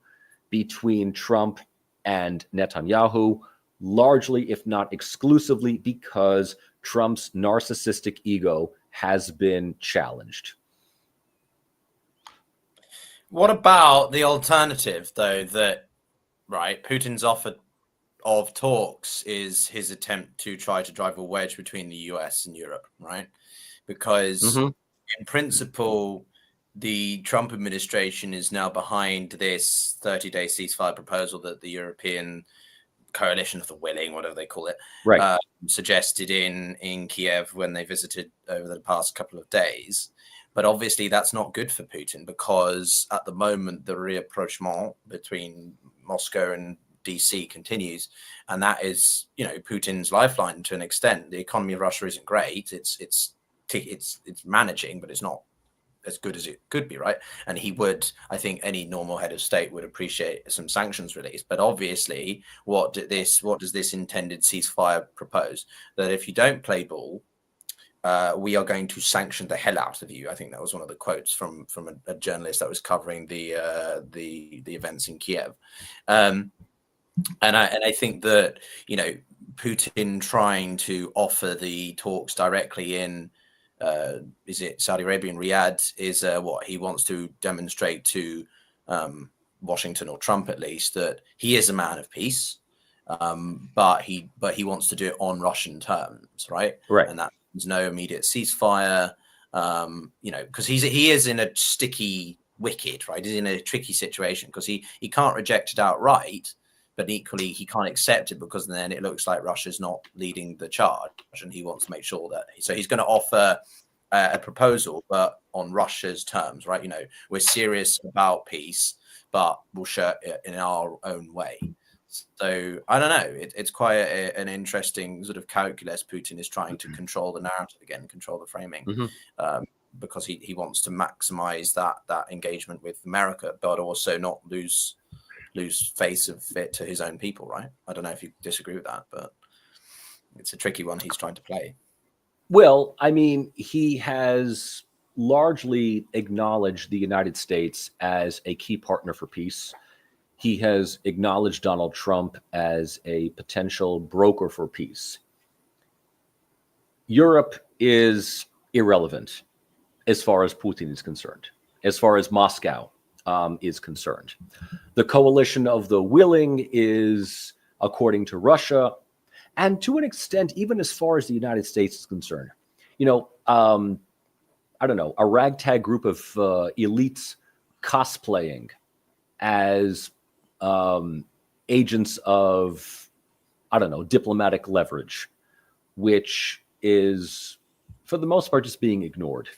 between Trump and Netanyahu, largely, if not exclusively, because Trump's narcissistic ego has been challenged. What about the alternative, though, that Putin's offer of talks is his attempt to try to drive a wedge between the US and Europe, right? Because in principle, the Trump administration is now behind this 30-day ceasefire proposal that the European Coalition of the Willing, whatever they call it, suggested in Kiev when they visited over the past couple of days. But obviously that's not good for Putin, because at the moment the rapprochement between Moscow and DC continues, and that is Putin's lifeline to an extent. The economy of Russia isn't great. It's managing, but it's not as good as it could be, right? And he would, I think, any normal head of state would appreciate some sanctions released. But obviously, what does this intended ceasefire propose? That if you don't play ball, we are going to sanction the hell out of you. I think that was one of the quotes from a journalist that was covering the events in Kiev. And I think that Putin trying to offer the talks directly in is it Saudi Arabia and Riyadh is what he wants to demonstrate to Washington, or Trump at least, that he is a man of peace, but he wants to do it on Russian terms, right? Right. And There's no immediate ceasefire. Because he is in a sticky wicket, right? He's in a tricky situation because he can't reject it outright, but equally he can't accept it because then it looks like Russia's not leading the charge, and he wants to make sure that. So he's going to offer a proposal, but on Russia's terms, right? We're serious about peace, but we'll show it in our own way. So I don't know. It's quite an interesting sort of calculus. Putin is trying to control the narrative again, control the framing, because he wants to maximize that engagement with America, but also not lose face of it to his own people, right? I don't know if you disagree with that, but it's a tricky one he's trying to play. Well, I mean, he has largely acknowledged the United States as a key partner for peace. He has acknowledged Donald Trump as a potential broker for peace. Europe is irrelevant as far as Putin is concerned, as far as Moscow is concerned. The coalition of the willing is, according to Russia, and to an extent, even as far as the United States is concerned. I don't know, a ragtag group of elites cosplaying as agents of, I don't know, diplomatic leverage, which is, for the most part, just being ignored.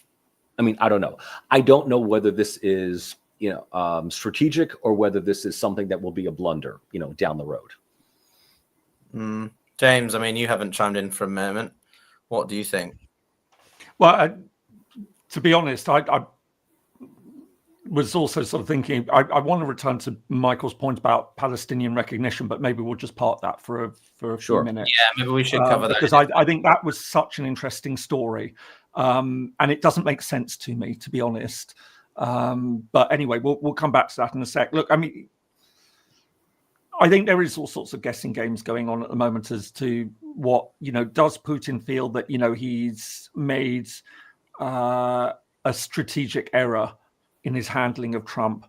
I mean, I don't know. I don't know whether this is, strategic or whether this is something that will be a blunder, down the road. James, I mean, you haven't chimed in for a moment. What do you think? Well, to be honest, I was also sort of thinking, I want to return to Michael's point about Palestinian recognition, but maybe we'll just park that for a few minutes. Yeah, maybe we should cover that. Because I think that was such an interesting story. And it doesn't make sense to me, to be honest. But anyway, we'll come back to that in a sec. Look, I mean, I think there is all sorts of guessing games going on at the moment as to what, does Putin feel that, he's made a strategic error in his handling of Trump.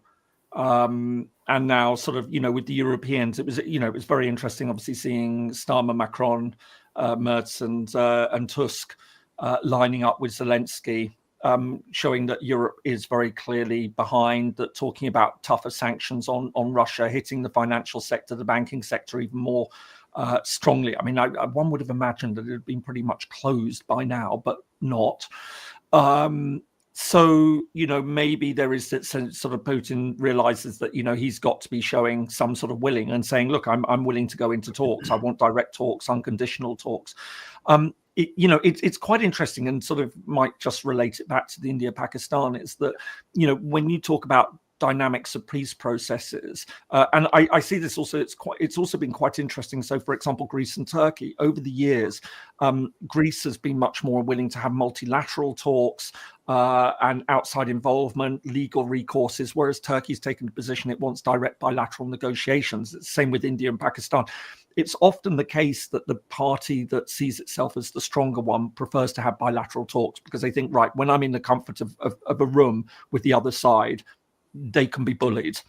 And now sort of, with the Europeans, it was very interesting, obviously, seeing Starmer, Macron, Merz and Tusk lining up with Zelensky, showing that Europe is very clearly behind, that talking about tougher sanctions on Russia, hitting the financial sector, the banking sector even more strongly. I mean, one would have imagined that it had been pretty much closed by now, but not. So, maybe there is that sense, sort of Putin realizes that, he's got to be showing some sort of willing and saying, look, I'm willing to go into talks. I want direct talks, unconditional talks. It's quite interesting, and sort of might just relate it back to the India-Pakistan, is that, when you talk about dynamics of peace processes, and I see this also, it's also been quite interesting. So, for example, Greece and Turkey, over the years, Greece has been much more willing to have multilateral talks and outside involvement, legal recourses, whereas Turkey's taken the position it wants direct bilateral negotiations. Same with India and Pakistan. It's often the case that the party that sees itself as the stronger one prefers to have bilateral talks because they think, right, when I'm in the comfort of a room with the other side, they can be bullied.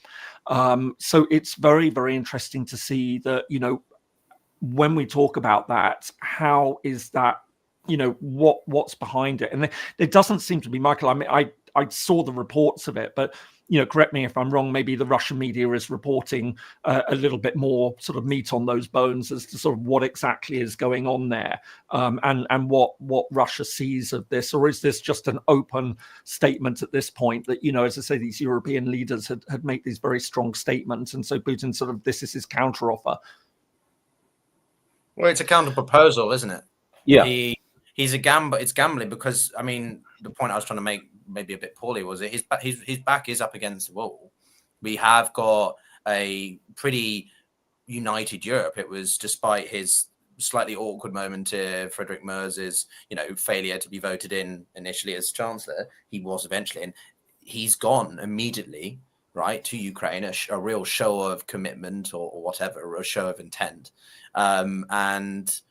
So it's very, very interesting to see that, when we talk about that, how is that, what's behind it? And there doesn't seem to be, Michael, I mean, I saw the reports of it, but, correct me if I'm wrong, maybe the Russian media is reporting a little bit more sort of meat on those bones as to sort of what exactly is going on there, and what Russia sees of this, or is this just an open statement at this point that, as I say, these European leaders had made these very strong statements, and so Putin sort of, this is his counteroffer? Well, it's a counter proposal, isn't it? Yeah. He's a gambler. It's gambling because, I mean, the point I was trying to make, maybe a bit poorly, was that his back is up against the wall. We have got a pretty united Europe. It was despite his slightly awkward moment to Friedrich Merz's, failure to be voted in initially as chancellor. He was eventually, and he's gone immediately, right, to Ukraine, a real show of commitment or whatever, a show of intent. And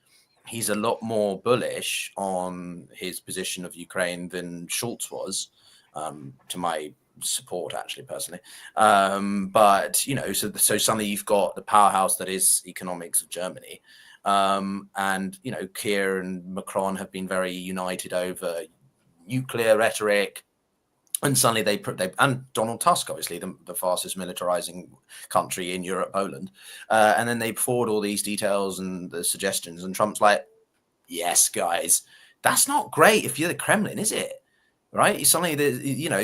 he's a lot more bullish on his position of Ukraine than Schultz was, to my support, actually, personally. But, so suddenly you've got the powerhouse that is economics of Germany, And, Keir and Macron have been very united over nuclear rhetoric. And suddenly they and Donald Tusk, obviously, the fastest militarizing country in Europe, Poland. And then they forward all these details and the suggestions. And Trump's like, yes, guys, that's not great if you're the Kremlin, is it? Right? Suddenly,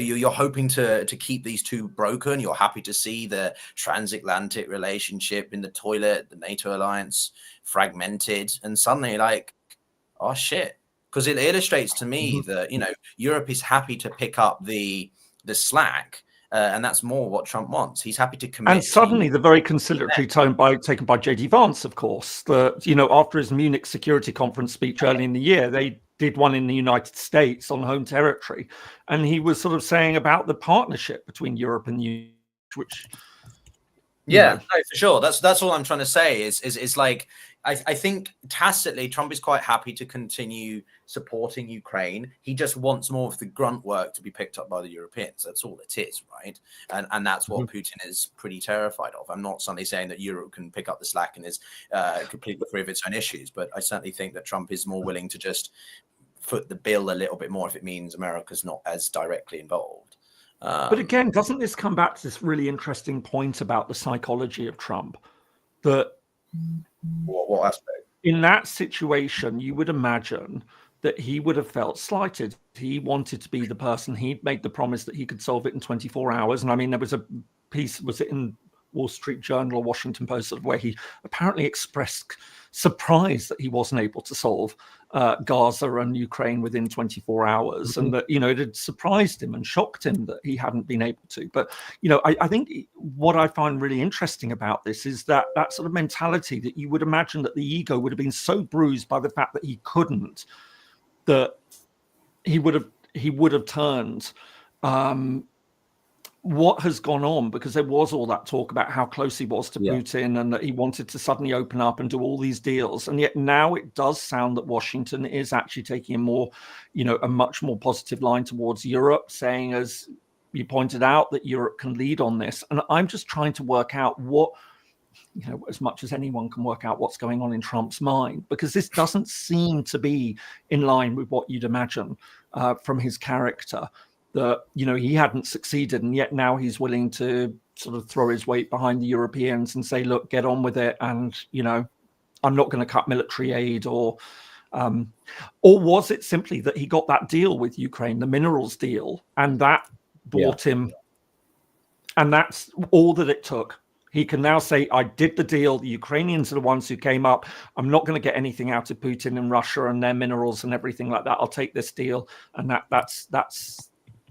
you're hoping to keep these two broken. You're happy to see the transatlantic relationship in the toilet, the NATO alliance fragmented. And suddenly, like, oh, shit. Because it illustrates to me that, Europe is happy to pick up the slack. And that's more what Trump wants. He's happy to commit. And suddenly the very conciliatory tone taken by J.D. Vance, of course, that, after his Munich Security Conference speech early in the year, they did one in the United States on home territory. And he was sort of saying about the partnership between Europe and the US, which... No, for sure. That's all I'm trying to say is like, I think tacitly Trump is quite happy to continue supporting Ukraine. He just wants more of the grunt work to be picked up by the Europeans. That's all it is, right? And that's what Putin is pretty terrified of. I'm not suddenly saying that Europe can pick up the slack and is completely free of its own issues, but I certainly think that Trump is more willing to just foot the bill a little bit more if it means America's not as directly involved. But again, doesn't this come back to this really interesting point about the psychology of Trump? That what aspect? In that situation, you would imagine that he would have felt slighted. He wanted to be the person. He'd made the promise that he could solve it in 24 hours. And I mean, there was a piece, was it in Wall Street Journal or Washington Post, where he apparently expressed surprise that he wasn't able to solve Gaza and Ukraine within 24 hours, and that it had surprised him and shocked him that he hadn't been able to. But I think what I find really interesting about this is that sort of mentality that you would imagine that the ego would have been so bruised by the fact that he couldn't, that he would have turned. What has gone on, because there was all that talk about how close he was to Putin and that he wanted to suddenly open up and do all these deals. And yet now it does sound that Washington is actually taking a more, a much more positive line towards Europe, saying, as you pointed out, that Europe can lead on this. And I'm just trying to work out what, as much as anyone can work out what's going on in Trump's mind, because this doesn't seem to be in line with what you'd imagine from his character. That he hadn't succeeded, and yet now he's willing to sort of throw his weight behind the Europeans and say, look, get on with it, and I'm not going to cut military aid. Or was it simply that he got that deal with Ukraine, the minerals deal, and that bought him, and that's all that it took? He can now say, I did the deal. The Ukrainians are the ones who came up. I'm not going to get anything out of Putin and Russia and their minerals and everything like that. I'll take this deal, and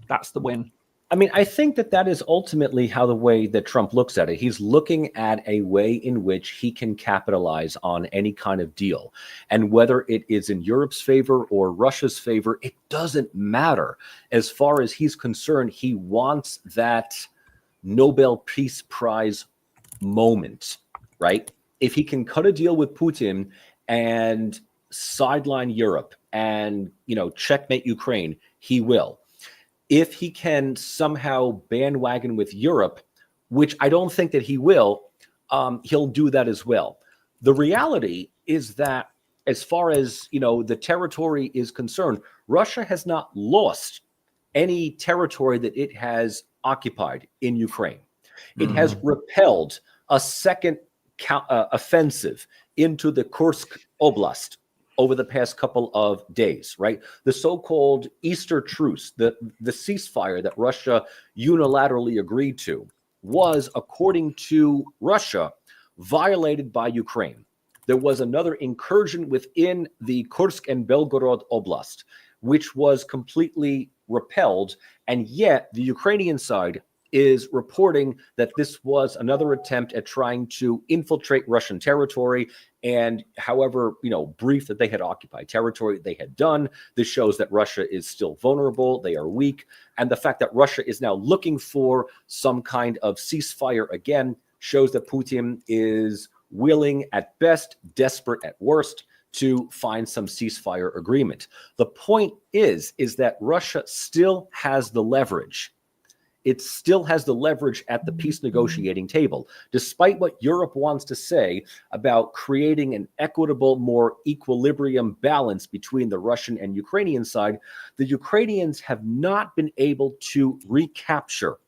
that's the win. I mean, I think that is ultimately how the way that Trump looks at it. He's looking at a way in which he can capitalize on any kind of deal. And whether it is in Europe's favor or Russia's favor, it doesn't matter. As far as he's concerned, he wants that Nobel Peace Prize moment, right? If he can cut a deal with Putin and sideline Europe and, checkmate Ukraine, he will. If he can somehow bandwagon with Europe, which I don't think that he will, he'll do that as well. The reality is that as far as, the territory is concerned, Russia has not lost any territory that it has occupied in Ukraine. It has repelled a second offensive into the Kursk Oblast over the past couple of days, right? The so-called Easter truce, the ceasefire that Russia unilaterally agreed to, was, according to Russia, violated by Ukraine. There was another incursion within the Kursk and Belgorod Oblast, which was completely repelled, and yet the Ukrainian side is reporting that this was another attempt at trying to infiltrate Russian territory. And however, brief that they had occupied territory, they had done. This shows that Russia is still vulnerable. They are weak. And the fact that Russia is now looking for some kind of ceasefire again shows that Putin is willing at best, desperate at worst, to find some ceasefire agreement. The point is that Russia still has the leverage it still has the leverage at the peace negotiating table. Despite what Europe wants to say about creating an equitable, more equilibrium balance between the Russian and Ukrainian side, the Ukrainians have not been able to recapture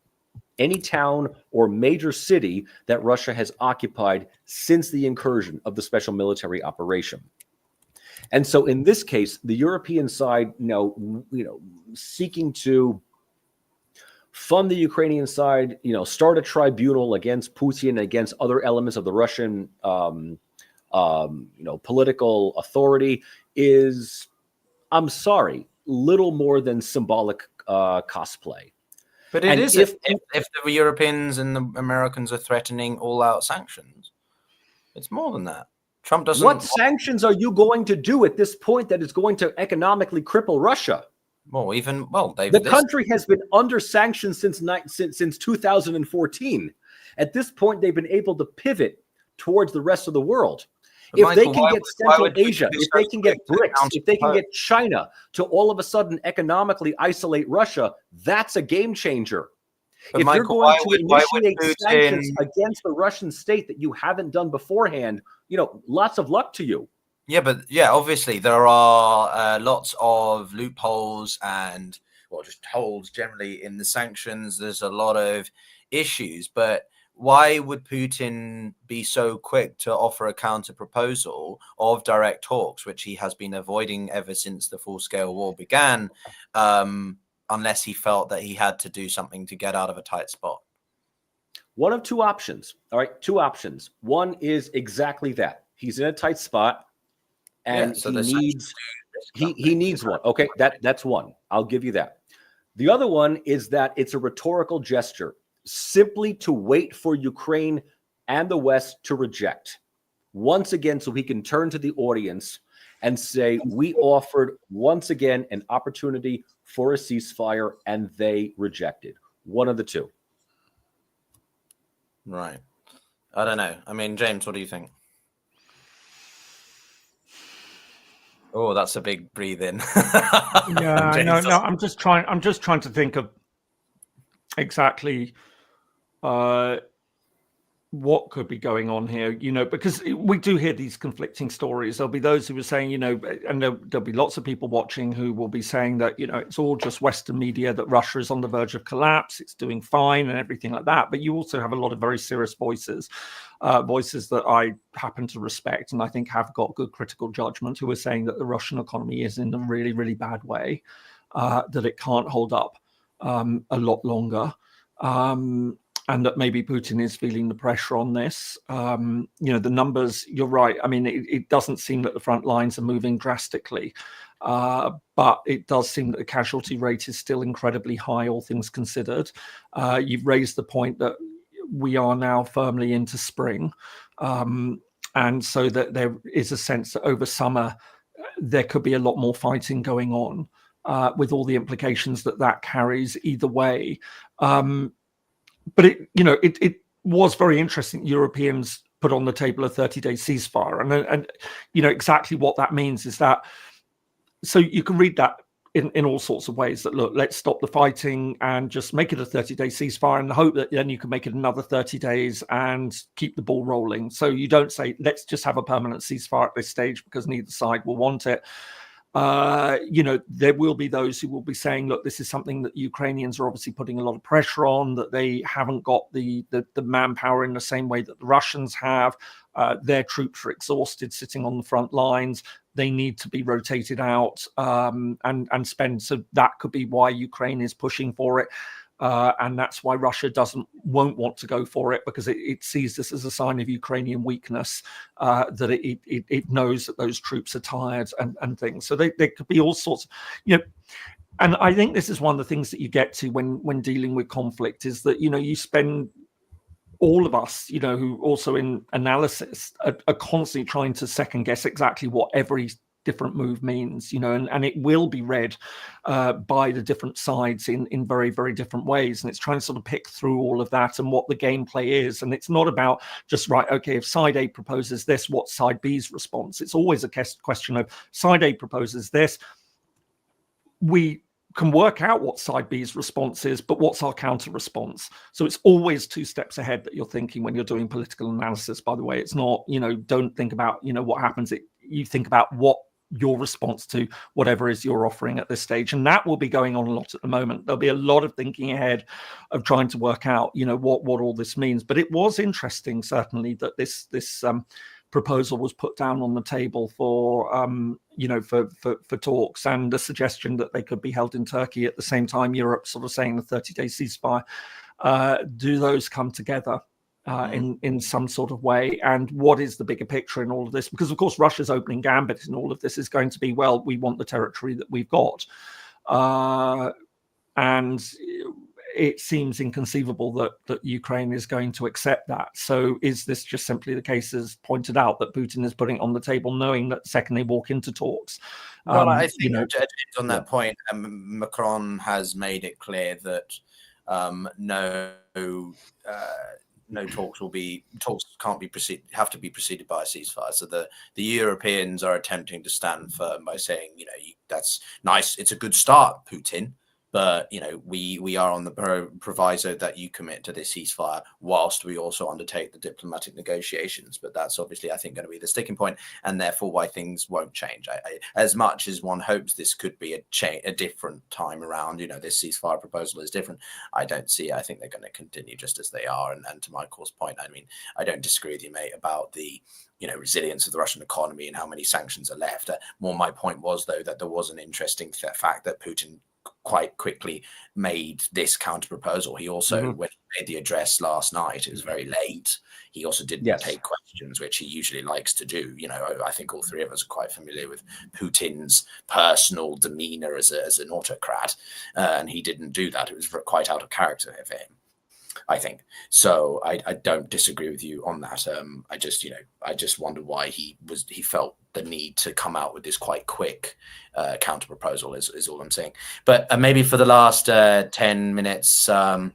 any town or major city that Russia has occupied since the incursion of the special military operation. And so in this case, the European side, seeking to fund the Ukrainian side, start a tribunal against Putin, against other elements of the Russian, political authority is, I'm sorry, little more than symbolic cosplay. But it is if the Europeans and the Americans are threatening all-out sanctions. It's more than that. Trump doesn't. What sanctions are you going to do at this point that is going to economically cripple Russia? The country has been under sanctions since 2014. At this point, they've been able to pivot towards the rest of the world. If Michael, they can get Central Asia, if they can get BRICS, if they can get China to all of a sudden economically isolate Russia, that's a game changer. But if Michael, you're going to initiate sanctions against the Russian state that you haven't done beforehand, lots of luck to you. Yeah, obviously there are lots of loopholes and just holes generally in the sanctions. There's a lot of issues, but why would Putin be so quick to offer a counter proposal of direct talks, which he has been avoiding ever since the full-scale war began, unless he felt that he had to do something to get out of a tight spot? One of two options. All right, two options. One is exactly that. He's in a tight spot, and he needs one. Okay, that's one. I'll give you that. The other one is that it's a rhetorical gesture, simply to wait for Ukraine and the West to reject. Once again, so he can turn to the audience and say, we offered once again an opportunity for a ceasefire and they rejected. One of the two. Right. I don't know. I mean, James, what do you think? Oh, that's a big breathe in. Yeah, no, I'm just trying to think of exactly what could be going on here, because we do hear these conflicting stories. There'll be those who are saying, and there'll be lots of people watching who will be saying that, it's all just Western media, that Russia is on the verge of collapse, it's doing fine and everything like that. But you also have a lot of very serious voices that I happen to respect and I think have got good critical judgment, who are saying that the Russian economy is in a really, really bad way, that it can't hold up a lot longer. And that maybe Putin is feeling the pressure on this. The numbers, you're right. I mean, it doesn't seem that the front lines are moving drastically, but it does seem that the casualty rate is still incredibly high, all things considered. You've raised the point that we are now firmly into spring. And so that there is a sense that over summer, there could be a lot more fighting going on, with all the implications that carries either way. But it was very interesting. Europeans put on the table a 30-day ceasefire, and exactly what that means is that. So you can read that in all sorts of ways. That look, let's stop the fighting and just make it a 30-day ceasefire, and hope that then you can make it another 30 days and keep the ball rolling. So you don't say let's just have a permanent ceasefire at this stage because neither side will want it. There will be those who will be saying, look, this is something that Ukrainians are obviously putting a lot of pressure on, that they haven't got the manpower in the same way that the Russians have. Their troops are exhausted sitting on the front lines. They need to be rotated out and spend. So that could be why Ukraine is pushing for it. And that's why Russia won't want to go for it, because it sees this as a sign of Ukrainian weakness, that it knows that those troops are tired and things. So there could be all sorts, and I think this is one of the things that you get to when dealing with conflict, is that, you spend, all of us, who also in analysis are constantly trying to second guess exactly what every different move means, and it will be read by the different sides in very, very different ways. And it's trying to sort of pick through all of that and what the gameplay is. And it's not about just, right, okay, if side A proposes this, what's side B's response? It's always a question of side A proposes this. We can work out what side B's response is, but what's our counter response? So it's always 2 steps ahead that you're thinking when you're doing political analysis, by the way. It's not, don't think about, what happens. You think about what your response to whatever is you're offering at this stage. And that will be going on a lot at the moment. There'll be a lot of thinking ahead of trying to work out, what all this means. But it was interesting, certainly, that this proposal was put down on the table for for talks, and the suggestion that they could be held in Turkey at the same time Europe sort of saying the 30-day ceasefire. Do those come together in some sort of way? And what is the bigger picture in all of this? Because of course Russia's opening gambit in all of this is going to be, well, we want the territory that we've got, and it seems inconceivable that Ukraine is going to accept that. So is this just simply the case, as pointed out, that Putin is putting it on the table, knowing that the second they walk into talks? Well, I think on that point, Macron has made it clear that no talks have to be preceded by a ceasefire. So the Europeans are attempting to stand firm by saying, that's nice, it's a good start, Putin. But, we are on the proviso that you commit to this ceasefire whilst we also undertake the diplomatic negotiations. But that's obviously, I think, going to be the sticking point, and therefore why things won't change. As much as one hopes this could be a different time around, this ceasefire proposal is different, I don't see. I think they're going to continue just as they are. And to Michael's point, I mean, I don't disagree with you, mate, about the resilience of the Russian economy and how many sanctions are left. More my point was, though, that there was an interesting fact that Putin quite quickly made this counter proposal. He also, when he made the address last night, it was very late. He also didn't take questions, which he usually likes to do. I think all three of us are quite familiar with Putin's personal demeanor as an autocrat, and he didn't do that. It was quite out of character for him, I think. So I don't disagree with you on that. I just wonder why he felt the need to come out with this quite quick counter proposal is all I'm saying. But maybe for the last 10 minutes, shall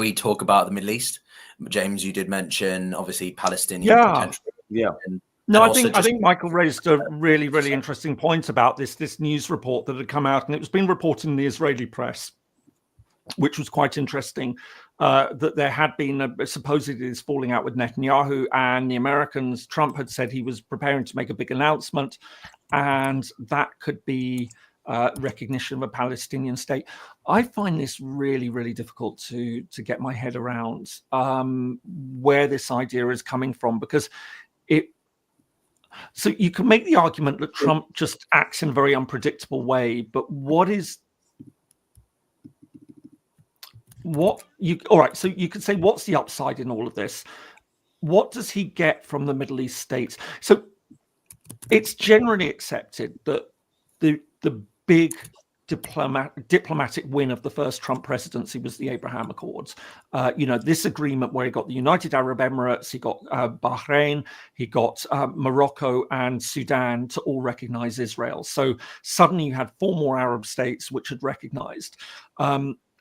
we talk about the Middle East? James, you did mention obviously Palestinian potential. Yeah. No, I think Michael raised a really, really interesting point about this news report that had come out, and it was being reported in the Israeli press, which was quite interesting, that there had been supposedly this falling out with Netanyahu and the Americans. Trump had said he was preparing to make a big announcement, and that could be recognition of a Palestinian state. I find this really, really difficult to get my head around where this idea is coming from, because so you can make the argument that Trump just acts in a very unpredictable way, but so you could say, what's the upside in all of this? What does he get from the Middle East states? So it's generally accepted that the big diplomatic win of the first Trump presidency was the Abraham Accords. This agreement where he got the United Arab Emirates, he got Bahrain, he got Morocco and Sudan to all recognize Israel. So suddenly you had 4 more Arab states which had recognized.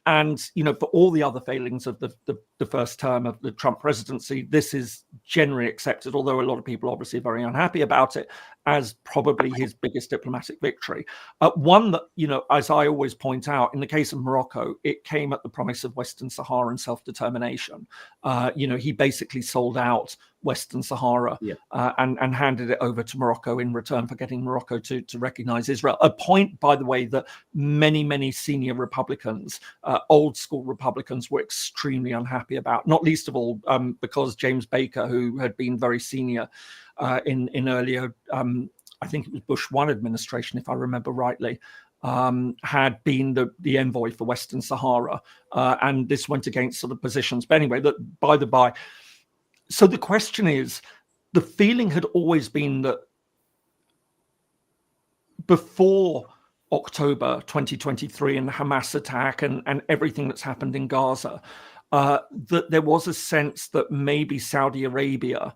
And, for all the other failings of the first term of the Trump presidency, this is generally accepted, although a lot of people obviously are very unhappy about it, as probably his biggest diplomatic victory. One that, as I always point out, in the case of Morocco, it came at the promise of Western Saharan self-determination. He basically sold out Western Sahara and handed it over to Morocco in return for getting Morocco to recognize Israel. A point, by the way, that many senior Republicans, old school Republicans, were extremely unhappy about, not least of all because James Baker, who had been very senior in earlier, I think it was Bush 1 administration, if I remember rightly, had been the envoy for Western Sahara. And this went against sort of positions. But anyway, that by the by. So the question is, the feeling had always been that before October 2023 and the Hamas attack and everything that's happened in Gaza, that there was a sense that maybe Saudi Arabia,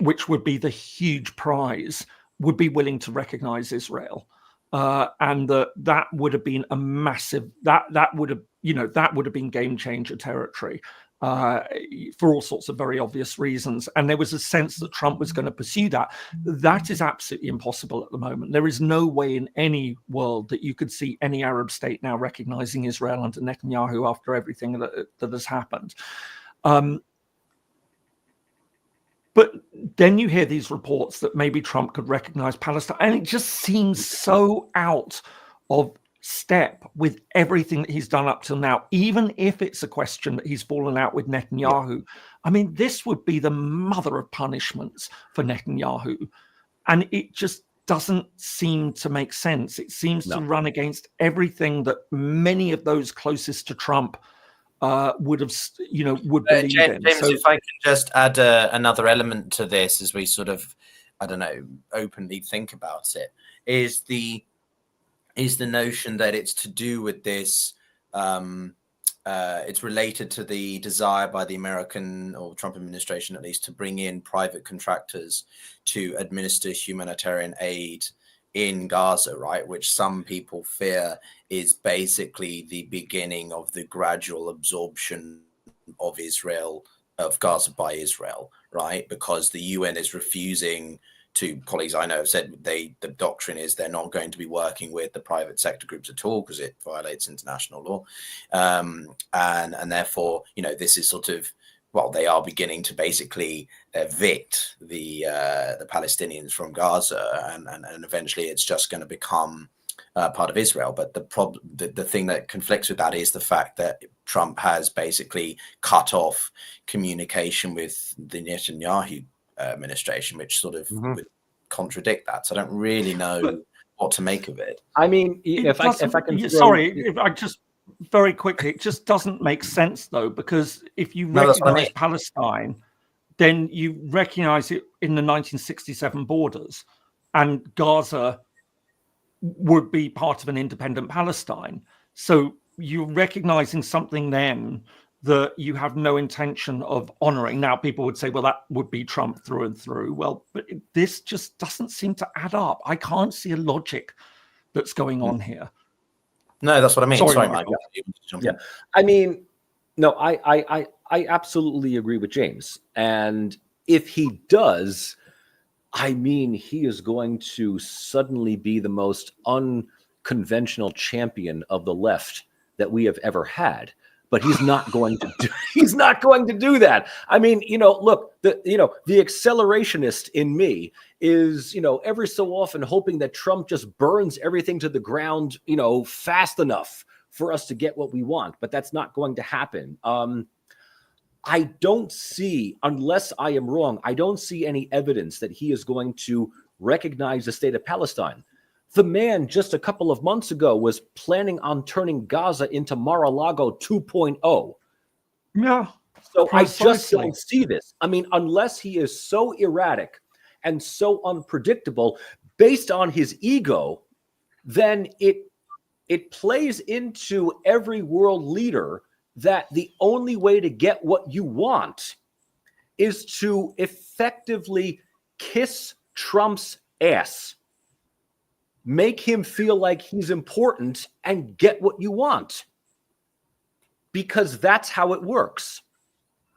which would be the huge prize, would be willing to recognize Israel. And that would have been a massive, that would have been game changer territory. for all sorts of very obvious reasons. And there was a sense that Trump was going to pursue that. That is absolutely impossible at the moment. There is no way in any world that you could see any Arab state now recognizing Israel under Netanyahu after everything that has happened. But then you hear these reports that maybe Trump could recognize Palestine, and it just seems so out of step with everything that he's done up till now, even if it's a question that he's fallen out with Netanyahu. I mean, this would be the mother of punishments for Netanyahu. And it just doesn't seem to make sense. It seems to run against everything that many of those closest to Trump would believe James, in. So, if I can just add another element to this as we sort of, I don't know, openly think about it, is the notion that it's to do with this, it's related to the desire by the American or Trump administration, at least, to bring in private contractors to administer humanitarian aid in Gaza, right? Which some people fear is basically the beginning of the gradual absorption of Gaza by Israel, right? Because the UN is refusing to, colleagues I know have said the doctrine is they're not going to be working with the private sector groups at all because it violates international law. And therefore, this is sort of, well, they are beginning to basically evict the Palestinians from Gaza, and eventually it's just going to become part of Israel. But the thing that conflicts with that is the fact that Trump has basically cut off communication with the Netanyahu administration, which sort of would contradict that. So I don't really know what to make of it. I mean, if I can just very quickly, it just doesn't make sense though, because if you recognize Palestine, then you recognize it in the 1967 borders, and Gaza would be part of an independent Palestine. So you're recognizing something then that you have no intention of honoring. Now, people would say, well, that would be Trump through and through. Well, but this just doesn't seem to add up. I can't see a logic that's going on here. No, that's what I mean. Sorry, Michael. Yeah. I mean, no, I absolutely agree with James. And if he does, I mean, he is going to suddenly be the most unconventional champion of the left that we have ever had. But he's not going to do. He's not going to do that. I mean, look, the accelerationist in me is, every so often hoping that Trump just burns everything to the ground, fast enough for us to get what we want. But that's not going to happen. I don't see, unless I am wrong, I don't see any evidence that he is going to recognize the state of Palestine. The man just a couple of months ago was planning on turning Gaza into Mar-a-Lago 2.0. Yeah. So precisely. I just don't see this. I mean, unless he is so erratic and so unpredictable based on his ego, then it plays into every world leader that the only way to get what you want is to effectively kiss Trump's ass. Make him feel like he's important and get what you want. Because that's how it works.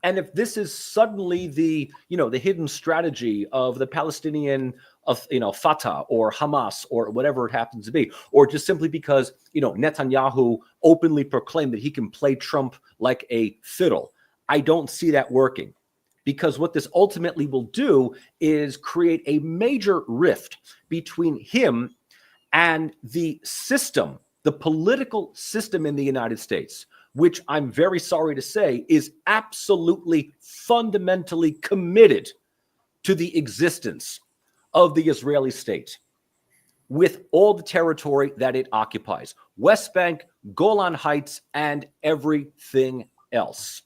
And if this is suddenly the hidden strategy of the Palestinian, of Fatah or Hamas or whatever it happens to be, or just simply because Netanyahu openly proclaimed that he can play Trump like a fiddle, I don't see that working. Because what this ultimately will do is create a major rift between him and the system, the political system in the United States, which I'm very sorry to say is absolutely fundamentally committed to the existence of the Israeli state with all the territory that it occupies, West Bank, Golan Heights, and everything else.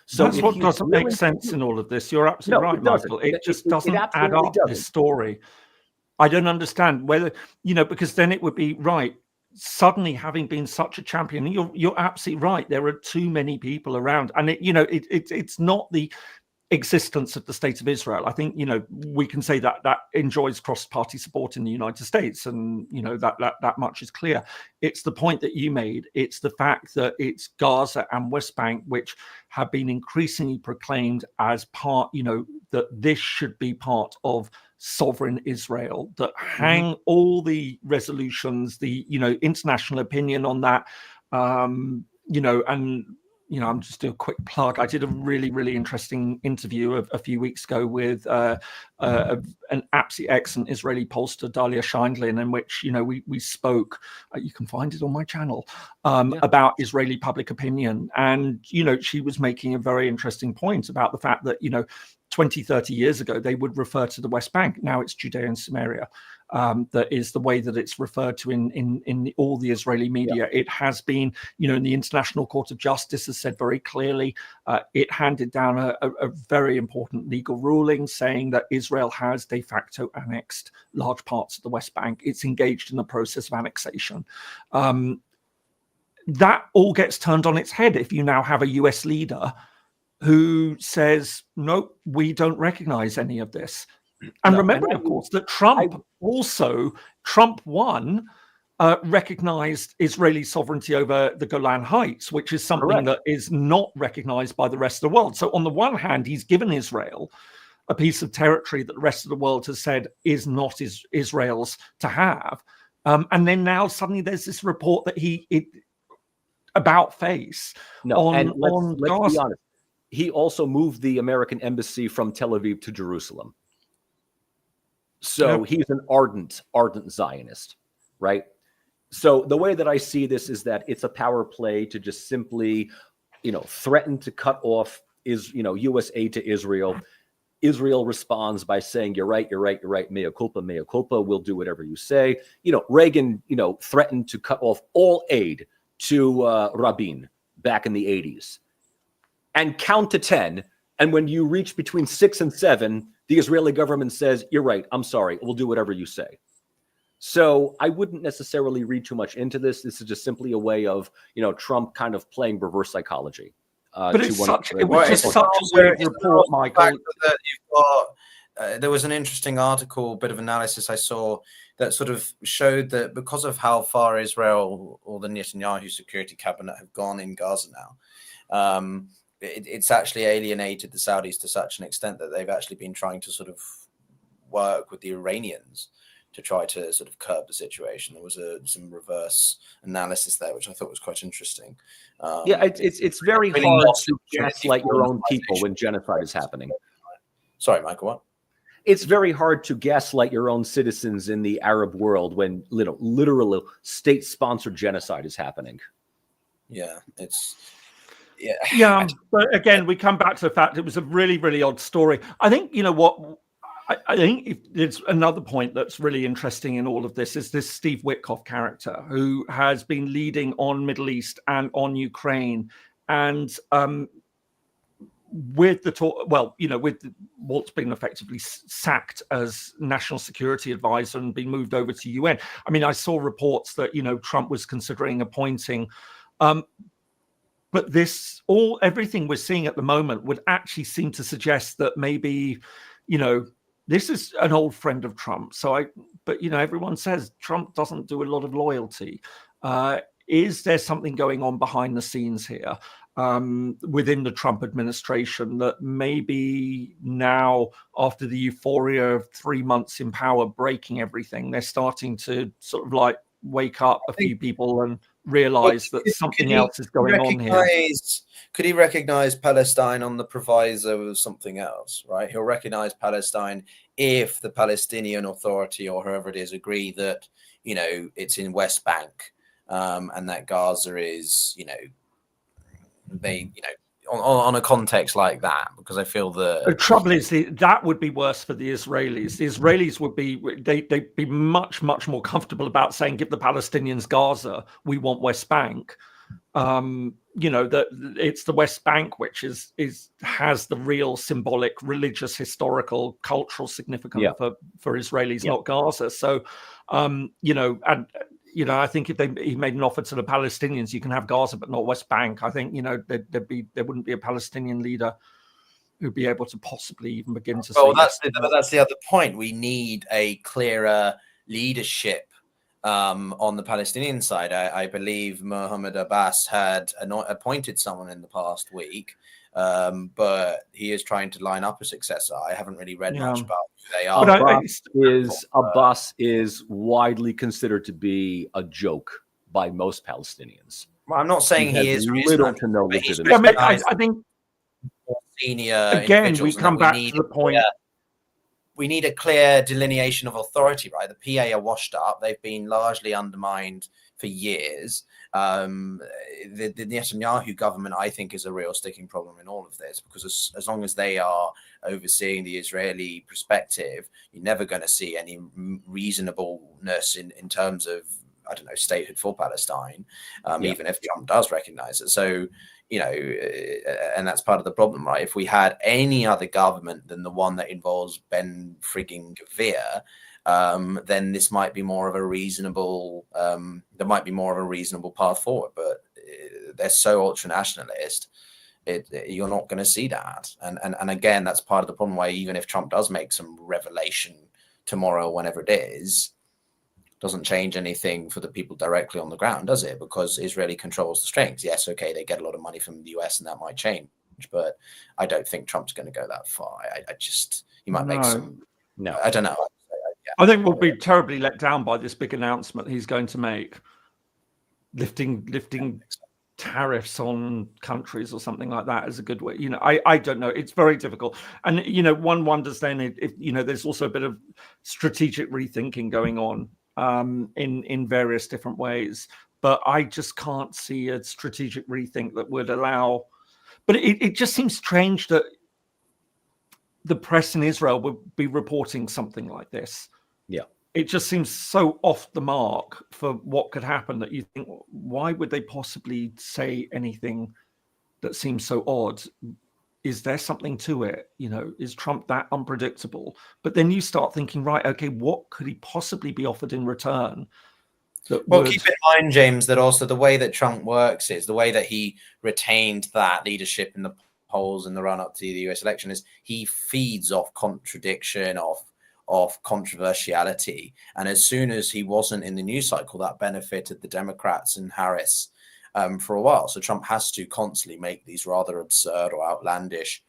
So that's what doesn't make sense in all of this. You're absolutely right, Michael. It just doesn't add up, this story. I don't understand whether, because then it would be right. Suddenly, having been such a champion, you're absolutely right. There are too many people around, and it's not the existence of the state of Israel. I think, we can say that that enjoys cross-party support in the United States, and that much is clear. It's the point that you made. It's the fact that it's Gaza and West Bank which have been increasingly proclaimed as part, that this should be part of sovereign Israel, that hang all the resolutions, the international opinion on that, and I'm just doing a quick plug. I did a really, really interesting interview a few weeks ago with an absolutely excellent Israeli pollster, Dalia Scheindlin, in which, we spoke, you can find it on my channel, about Israeli public opinion. And, she was making a very interesting point about the fact that, 20, 30 years ago, they would refer to the West Bank. Now it's Judea and Samaria. That is the way that it's referred to in all the Israeli media. It has been, in the International Court of Justice has said very clearly, it handed down a very important legal ruling saying that Israel has de facto annexed large parts of the West Bank. It's engaged in the process of annexation. That all gets turned on its head if you now have a US leader who says, no, we don't recognize any of this. And remember, of course, that Trump 1 recognized Israeli sovereignty over the Golan Heights, which is something that is not recognized by the rest of the world. So on the one hand, he's given Israel a piece of territory that the rest of the world has said is not Israel's to have. And then now suddenly there's this report that about face on let's be Gaza. honest. He also moved the American embassy from Tel Aviv to Jerusalem. So he's an ardent Zionist, right? So the way that I see this is that it's a power play to just simply, threaten to cut off U.S. aid to Israel. Israel responds by saying, you're right, mea culpa, we'll do whatever you say. Reagan, threatened to cut off all aid to Rabin back in the 80s. And count to 10, and when you reach between 6 and 7, the Israeli government says, you're right, I'm sorry, we'll do whatever you say. So I wouldn't necessarily read too much into this. This is just simply a way of, Trump kind of playing reverse psychology. But it was just such a weird report, Michael. There was an interesting article, bit of analysis I saw that sort of showed that because of how far Israel or the Netanyahu security cabinet have gone in Gaza now, it's actually alienated the Saudis to such an extent that they've actually been trying to sort of work with the Iranians to try to sort of curb the situation. There was some reverse analysis there, which I thought was quite interesting. It's very hard to gaslight your own people when genocide is happening. Sorry, Michael, what? It's very hard to gaslight your own citizens in the Arab world when literal state-sponsored genocide is happening. Yeah, but again, we come back to the fact it was a really, really odd story. I think, I think there's another point that's really interesting in all of this is this Steve Witkoff character who has been leading on Middle East and on Ukraine. And with the talk, with Walt's been effectively sacked as national security advisor and been moved over to UN. I mean, I saw reports that, Trump was considering appointing but everything we're seeing at the moment would actually seem to suggest that maybe, this is an old friend of Trump. But everyone says Trump doesn't do a lot of loyalty. Is there something going on behind the scenes here within the Trump administration that maybe now, after the euphoria of 3 months in power, breaking everything, they're starting to sort of like wake up a few people and realize that something else is going on here? Could he recognize Palestine on the proviso of something else, right? He'll recognize Palestine if the Palestinian Authority or whoever it is agree that, it's in West Bank and that Gaza is, on a context like that, because I feel the trouble is that would be worse for the Israelis. The Israelis would they'd be much, much more comfortable about saying, give the Palestinians Gaza, we want West Bank. That it's the West Bank which has the real symbolic, religious, historical, cultural significance for Israelis, not Gaza. So I think if he made an offer to the Palestinians, you can have Gaza but not West Bank. I think there wouldn't be a Palestinian leader who'd be able to possibly even begin to Well, say that's the other point. We need a clearer leadership on the Palestinian side. I believe Mohammed Abbas had appointed someone in the past week, but he is trying to line up a successor. I haven't really read much about who they are. Abbas is widely considered to be a joke by most Palestinians. Well, I'm not saying he is little to no legitimacy. I mean, I think senior again we come back to the point. We need a clear delineation of authority, right? The PA are washed up. They've been largely undermined for years. The Netanyahu government, I think, is a real sticking problem in all of this, because as long as they are overseeing the Israeli perspective, you're never going to see any reasonableness in terms of, I don't know, statehood for Palestine, even if Trump does recognize it. So, you know, and that's part of the problem, right? If we had any other government than the one that involves Ben frigging Gvir, then this might be more of a reasonable, there might be more of a reasonable path forward. But they're so ultra nationalist, you're not going to see that. And again, that's part of the problem why even if Trump does make some revelation tomorrow, whenever it is, doesn't change anything for the people directly on the ground, does it? Because Israeli controls the strings. Yes, okay, they get a lot of money from the US and that might change, but I don't think Trump's going to go that far. He might make some, I don't know. I think we'll be terribly let down by this big announcement he's going to make, lifting tariffs on countries or something like that is a good way. You know, I don't know. It's very difficult. And, you know, one wonders then if you know, there's also a bit of strategic rethinking going on in various different ways, but I just can't see a strategic rethink that would allow. But it just seems strange that the press in Israel would be reporting something like this. Yeah, it just seems so off the mark for what could happen that you think, why would they possibly say anything that seems so odd? Is there something to it? You know, is Trump that unpredictable? But then you start thinking, right, okay, what could he possibly be offered in return? Well, keep in mind, James, that also the way that Trump works is the way that he retained that leadership in the polls in the run up to the US election is he feeds off contradiction, of controversiality. And as soon as he wasn't in the news cycle, that benefited the Democrats and Harris for a while. So Trump has to constantly make these rather absurd or outlandish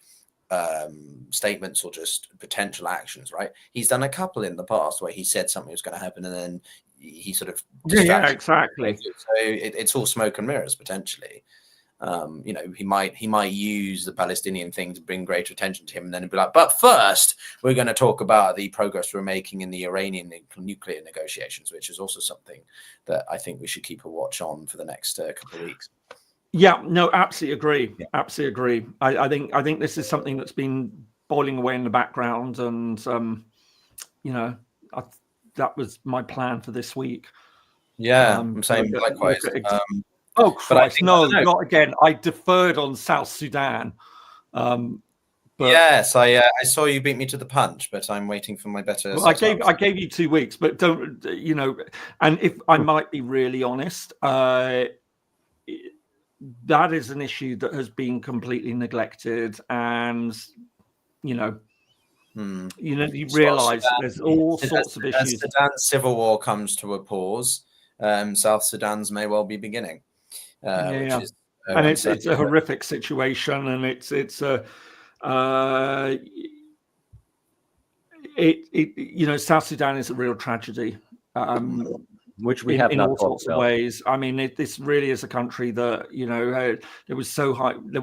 statements or just potential actions, right? He's done a couple in the past where he said something was going to happen and then he sort of yeah, exactly. So it's all smoke and mirrors potentially. You know, he might use the Palestinian thing to bring greater attention to him, and then he'd be like, but first we're going to talk about the progress we're making in the Iranian nuclear negotiations, which is also something that I think we should keep a watch on for the next couple of weeks. Yeah, no, absolutely agree. Yeah. Absolutely agree. I think this is something that's been boiling away in the background, and you know, that was my plan for this week. Yeah, I'm saying likewise. Oh Christ, no, not again. I deferred on South Sudan. But yes, I saw you beat me to the punch, but I'm waiting for my better. Well, I gave you 2 weeks, but don't, you know, and if I might be really honest, that is an issue that has been completely neglected, and you realise there's all sorts of issues. As Sudan's civil war comes to a pause, South Sudan's may well be beginning. Which is, and it's a horrific situation, and it's you know, South Sudan is a real tragedy, which we have in all sorts of ways. I mean, this really is a country that, you know, there was so high. There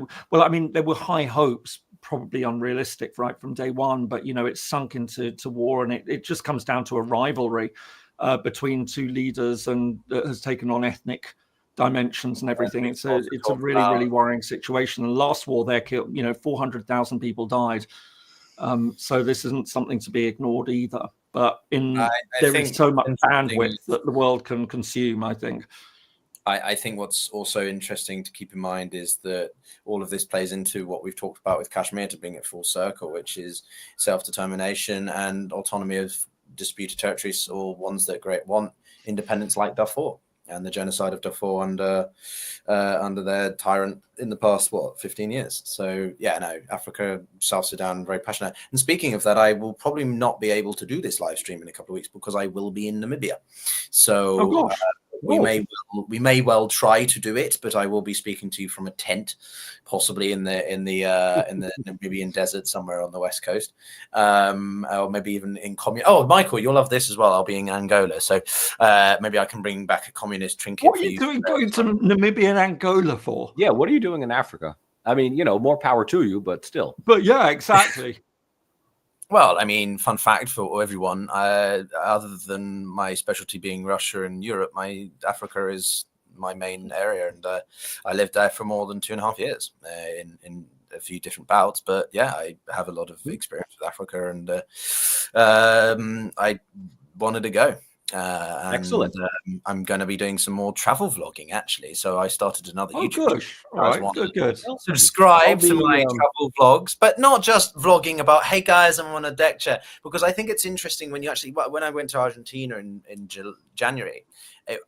were high hopes, probably unrealistic right from day one, but you know, it's sunk into war, and it just comes down to a rivalry between two leaders, and that has taken on ethnic dimensions and everything. It's a really worrying situation. The last war there killed, you know, 400,000 people died. So this isn't something to be ignored either. But there is so much bandwidth that the world can consume, I think. I think what's also interesting to keep in mind is that all of this plays into what we've talked about with Kashmir, to bring it full circle, which is self-determination and autonomy of disputed territories, or ones that want independence, like Darfur. and the genocide of Darfur under their tyrant in the past 15 years. So yeah, no, Africa, South Sudan, very passionate. And speaking of that, I will probably not be able to do this live stream in a couple of weeks because I will be in Namibia. So we may well try to do it, but I will be speaking to you from a tent, possibly in the Namibian desert somewhere on the west coast, or maybe even in communist. Oh, Michael, you'll love this as well. I'll be in Angola, so maybe I can bring back a communist trinket. What are you doing going to Namibia and Angola for? Yeah, what are you doing in Africa? I mean, more power to you, but still. But yeah, exactly. Well, I mean, fun fact for everyone, other than my specialty being Russia and Europe, Africa is my main area, and I lived there for more than 2.5 years in a few different bouts. But yeah, I have a lot of experience with Africa, and I wanted to go. Excellent. I'm going to be doing some more travel vlogging, actually. So I started another YouTube channel. All right, good. Subscribe to my travel vlogs, but not just vlogging about, hey guys, I'm on a deck chair, because I think it's interesting when I went to Argentina in January,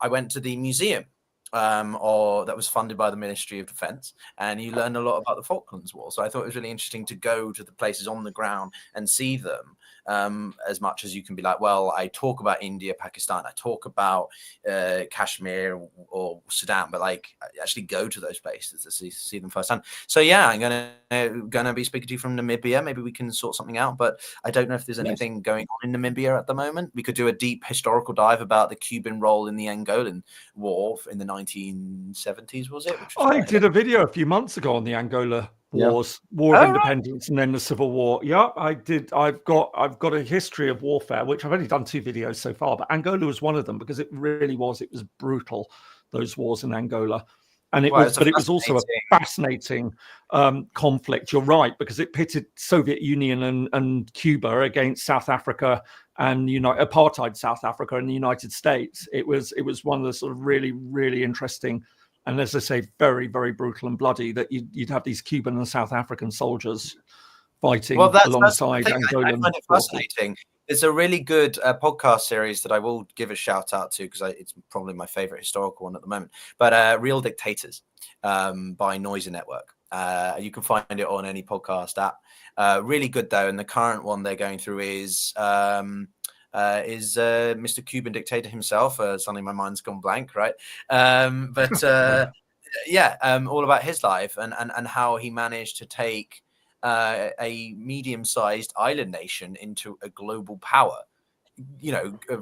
I went to the museum that was funded by the Ministry of Defense, and you learn a lot about the Falklands War. So I thought it was really interesting to go to the places on the ground and see them. As much as you can be like, well, I talk about India, Pakistan, I talk about Kashmir or Sudan, but like I actually go to those places to see them firsthand. So yeah, I'm gonna be speaking to you from Namibia. Maybe we can sort something out, but I don't know if there's anything going on in Namibia at the moment. We could do a deep historical dive about the Cuban role in the Angolan War in the 1970s, was it? I did a video a few months ago on the Angola Wars, War of Independence, and then the Civil War. Yeah, I did. I've got a history of warfare, which I've only done 2 videos so far, but Angola was one of them because it really was. It was brutal, those wars in Angola, and it was also a fascinating conflict. You're right, because it pitted Soviet Union and Cuba against South Africa and apartheid South Africa and the United States. It was one of the sort of really, really interesting. And as I say, very, very brutal and bloody, that you'd have these Cuban and South African soldiers fighting alongside Angolan. I find it fascinating. There's a really good podcast series that I will give a shout out to because it's probably my favorite historical one at the moment. But Real Dictators by Noisy Network. You can find it on any podcast app. Really good though, and the current one they're going through is Mr. Cuban dictator himself. Suddenly my mind's gone blank, right? But all about his life and how he managed to take a medium-sized island nation into a global power,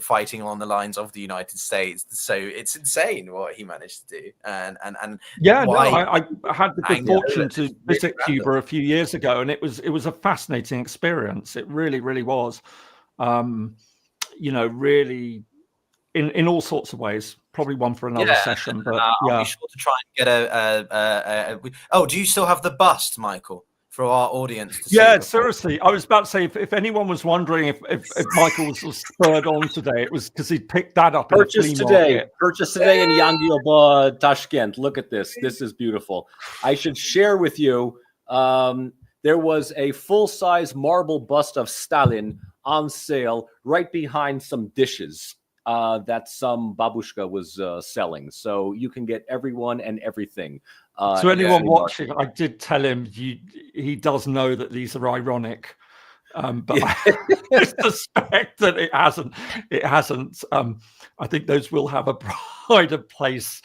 fighting along the lines of the United States. So it's insane what he managed to do. And I had the good fortune to visit Cuba a few years ago, and it was a fascinating experience. It really, really was. Really in all sorts of ways. Probably one for another session, but I'll be sure to try and get do you still have the bust, Michael, for our audience to see seriously, I was about to say, if anyone was wondering if Michael was spurred on today, it was because he picked that up. Purchase today in Yangiyoba, Tashkent. Look at this is beautiful. I should share with you, there was a full-size marble bust of Stalin on sale right behind some dishes that some babushka was selling. So you can get everyone and everything. So anyone watching, I did tell him he does know that these are ironic, but I suspect that it hasn't. I think those will have a pride of place.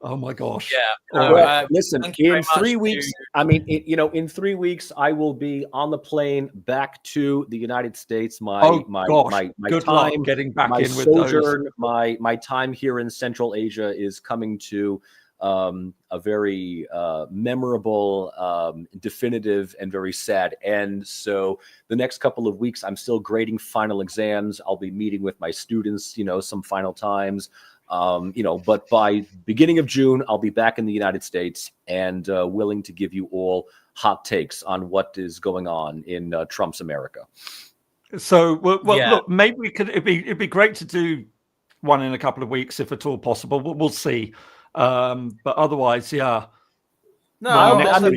Oh my gosh! Yeah. Listen, in 3 weeks, in 3 weeks, I will be on the plane back to the United States. My good time luck getting back in with sojourn, my time here in Central Asia is coming to a very memorable, definitive, and very sad end. So the next couple of weeks, I'm still grading final exams. I'll be meeting with my students, some final times. But by beginning of June, I'll be back in the United States and willing to give you all hot takes on what is going on in Trump's America. So, look, maybe we could. It'd be great to do one in a couple of weeks, if at all possible. We'll see. But otherwise, No,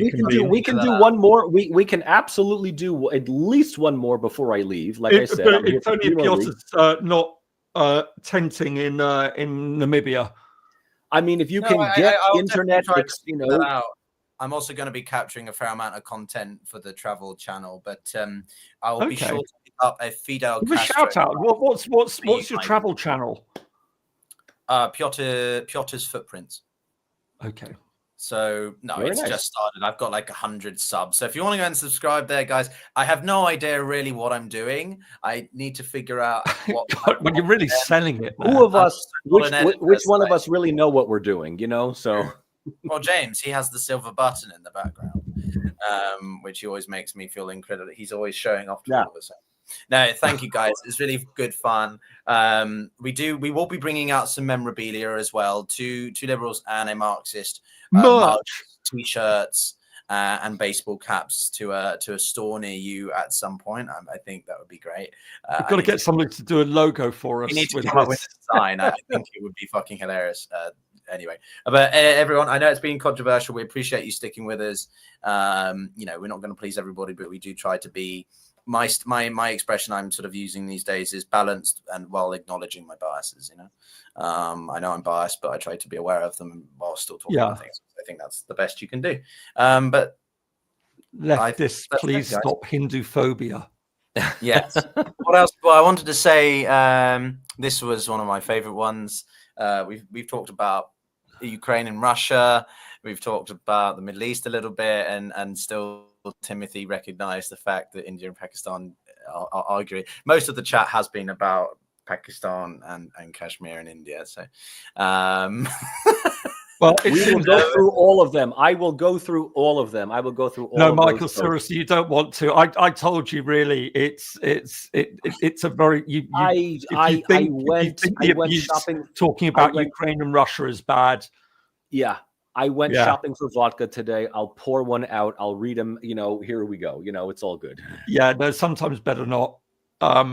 we can do one more. We can absolutely do at least one more before I leave. Like I said, it's only if Pyotr's not tenting in Namibia. I mean, if you No, can get I'll internet, definitely try to figure that know, out. I'm also going to be capturing a fair amount of content for the travel channel, but I will be sure to pick up a Fidel Give a Castro. shout out. What's your travel channel? Pyotr's Footprints. Okay. So no, Very it's nice. just started. I've got like 100 subs. So if you want to go and subscribe there, guys, I have no idea really what I'm doing. I need to figure out what. God, when you're really selling it, man. Who of us, not an editor, which one of so- us really know what we're doing, you know? So, Well, James, he has the silver button in the background, which he always makes me feel incredible. He's always showing off to all of us. No, thank you guys. It's really good fun. We will be bringing out some memorabilia as well, two liberals and a Marxist, Merch, t-shirts and baseball caps to a store near you at some point. I think that would be great. we've got to get somebody to do a logo for us. We need to with come up with a design. I think it would be fucking hilarious. Anyway, but everyone, I know it's been controversial. We appreciate you sticking with us. You know, we're not going to please everybody, but we do try to be. My expression I'm sort of using these days is balanced and while acknowledging my biases. You know, I know I'm biased, but I try to be aware of them while still talking about things. I think that's the best you can do. But leftists, please stop Hindu phobia. Yes. What else? Well, I wanted to say this was one of my favorite ones. We've talked about Ukraine and Russia. We've talked about the Middle East a little bit, and still Timothy recognized the fact that India and Pakistan are arguing. Most of the chat has been about Pakistan and Kashmir and India. So, well, we will go through all of them. I will go through all of them. I will go through all. No, of Michael, those seriously, you don't want to. I told you, really, it's a very. I went shopping. Talking about Ukraine and Russia is bad. Yeah. I went shopping for vodka today. I'll pour one out. I'll read them. You know, here we go. You know, it's all good. Yeah, no, sometimes better not. But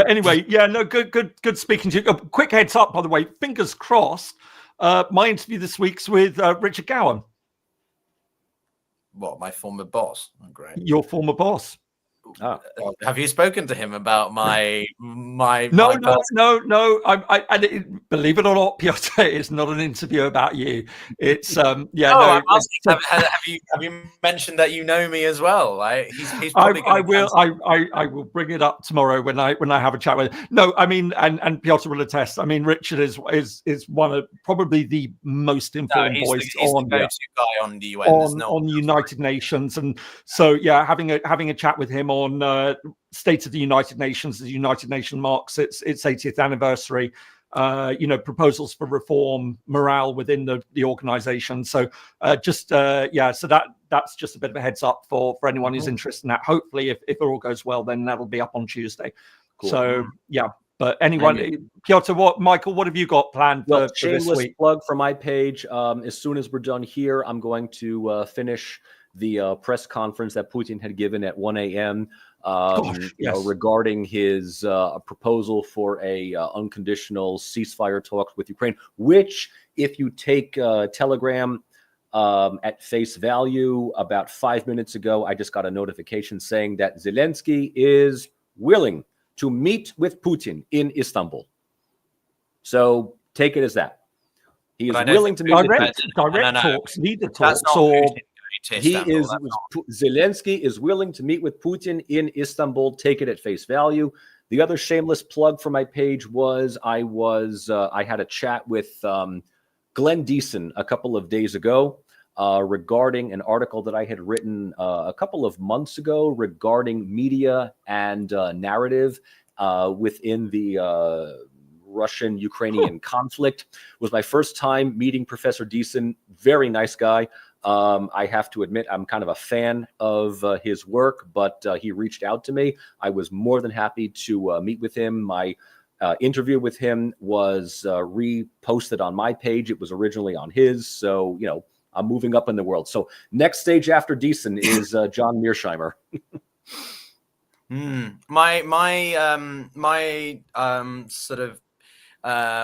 anyway, yeah, no, good speaking to you. A quick heads up, by the way, fingers crossed. My interview this week's with Richard Gowan. What, my former boss? Oh, great. Your former boss. Oh. Have you spoken to him about my No. Believe it or not, Pyotr, it's not an interview about you. It's have you mentioned that you know me as well? Right? He's probably I will bring it up tomorrow when I have a chat with him. No, I mean, and Pyotr will attest. I mean, Richard is one of probably the most informed voice on the go-to guy on the UN on the United Nations, and so yeah, having a chat with him on State of the United Nations. The United Nations marks its 80th anniversary. Proposals for reform, morale within the organization. So so that's just a bit of a heads up for anyone who's interested in that. Hopefully, if it all goes well, then that'll be up on Tuesday. Cool. So yeah. But anyone, Pyotr, Michael, what have you got planned for this week? Plug for my page. As soon as we're done here, I'm going to finish the press conference that Putin had given at 1 a.m. Regarding his proposal for a unconditional ceasefire talks with Ukraine, which, if you take Telegram at face value, about 5 minutes ago, I just got a notification saying that Zelensky is willing to meet with Putin in Istanbul. So take it as that. He is willing to meet with Putin. Direct talks, leader talks, or... Zelensky is willing to meet with Putin in Istanbul. Take it at face value. The other shameless plug for my page was I had a chat with Glenn Deason a couple of days ago regarding an article that I had written a couple of months ago regarding media and narrative within the Russian-Ukrainian conflict. It was my first time meeting Professor Deason. Very nice guy. I have to admit, I'm kind of a fan of his work, but he reached out to me. I was more than happy to meet with him. My interview with him was reposted on my page. It was originally on his. So, I'm moving up in the world. So next stage after Deason is John Mearsheimer. My sort of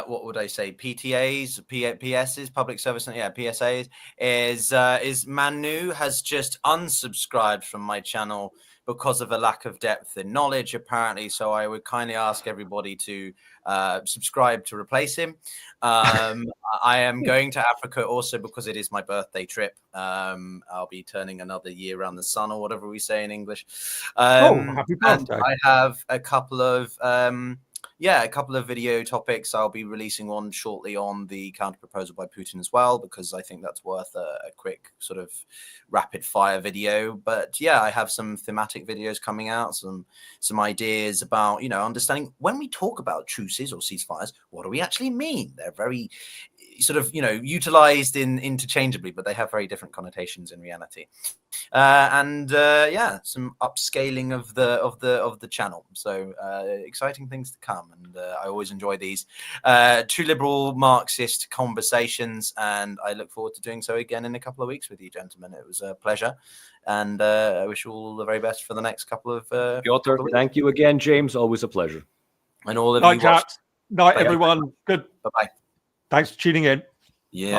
what would I say? PTAs, PSs, public service, PSAs is Manu has just unsubscribed from my channel because of a lack of depth in knowledge, apparently. So I would kindly ask everybody to subscribe to replace him. I am going to Africa also because it is my birthday trip. I'll be turning another year around the sun, or whatever we say in English. Happy birthday. And I have a couple of video topics. I'll be releasing one shortly on the counter proposal by Putin as well, because I think that's worth a quick sort of rapid fire video. But yeah, I have some thematic videos coming out, some ideas about, understanding when we talk about truces or ceasefires, what do we actually mean? They're very sort of, utilized interchangeably, but they have very different connotations in reality. Some upscaling of the channel. So exciting things to come, and I always enjoy these two liberal Marxist conversations, and I look forward to doing so again in a couple of weeks with you, gentlemen. It was a pleasure, and I wish you all the very best for the next couple of Pyotr, thank you again, James. Always a pleasure. And all of Night, you watched. Night, everyone. Good. Bye-bye. Thanks for tuning in. Yeah. Bye.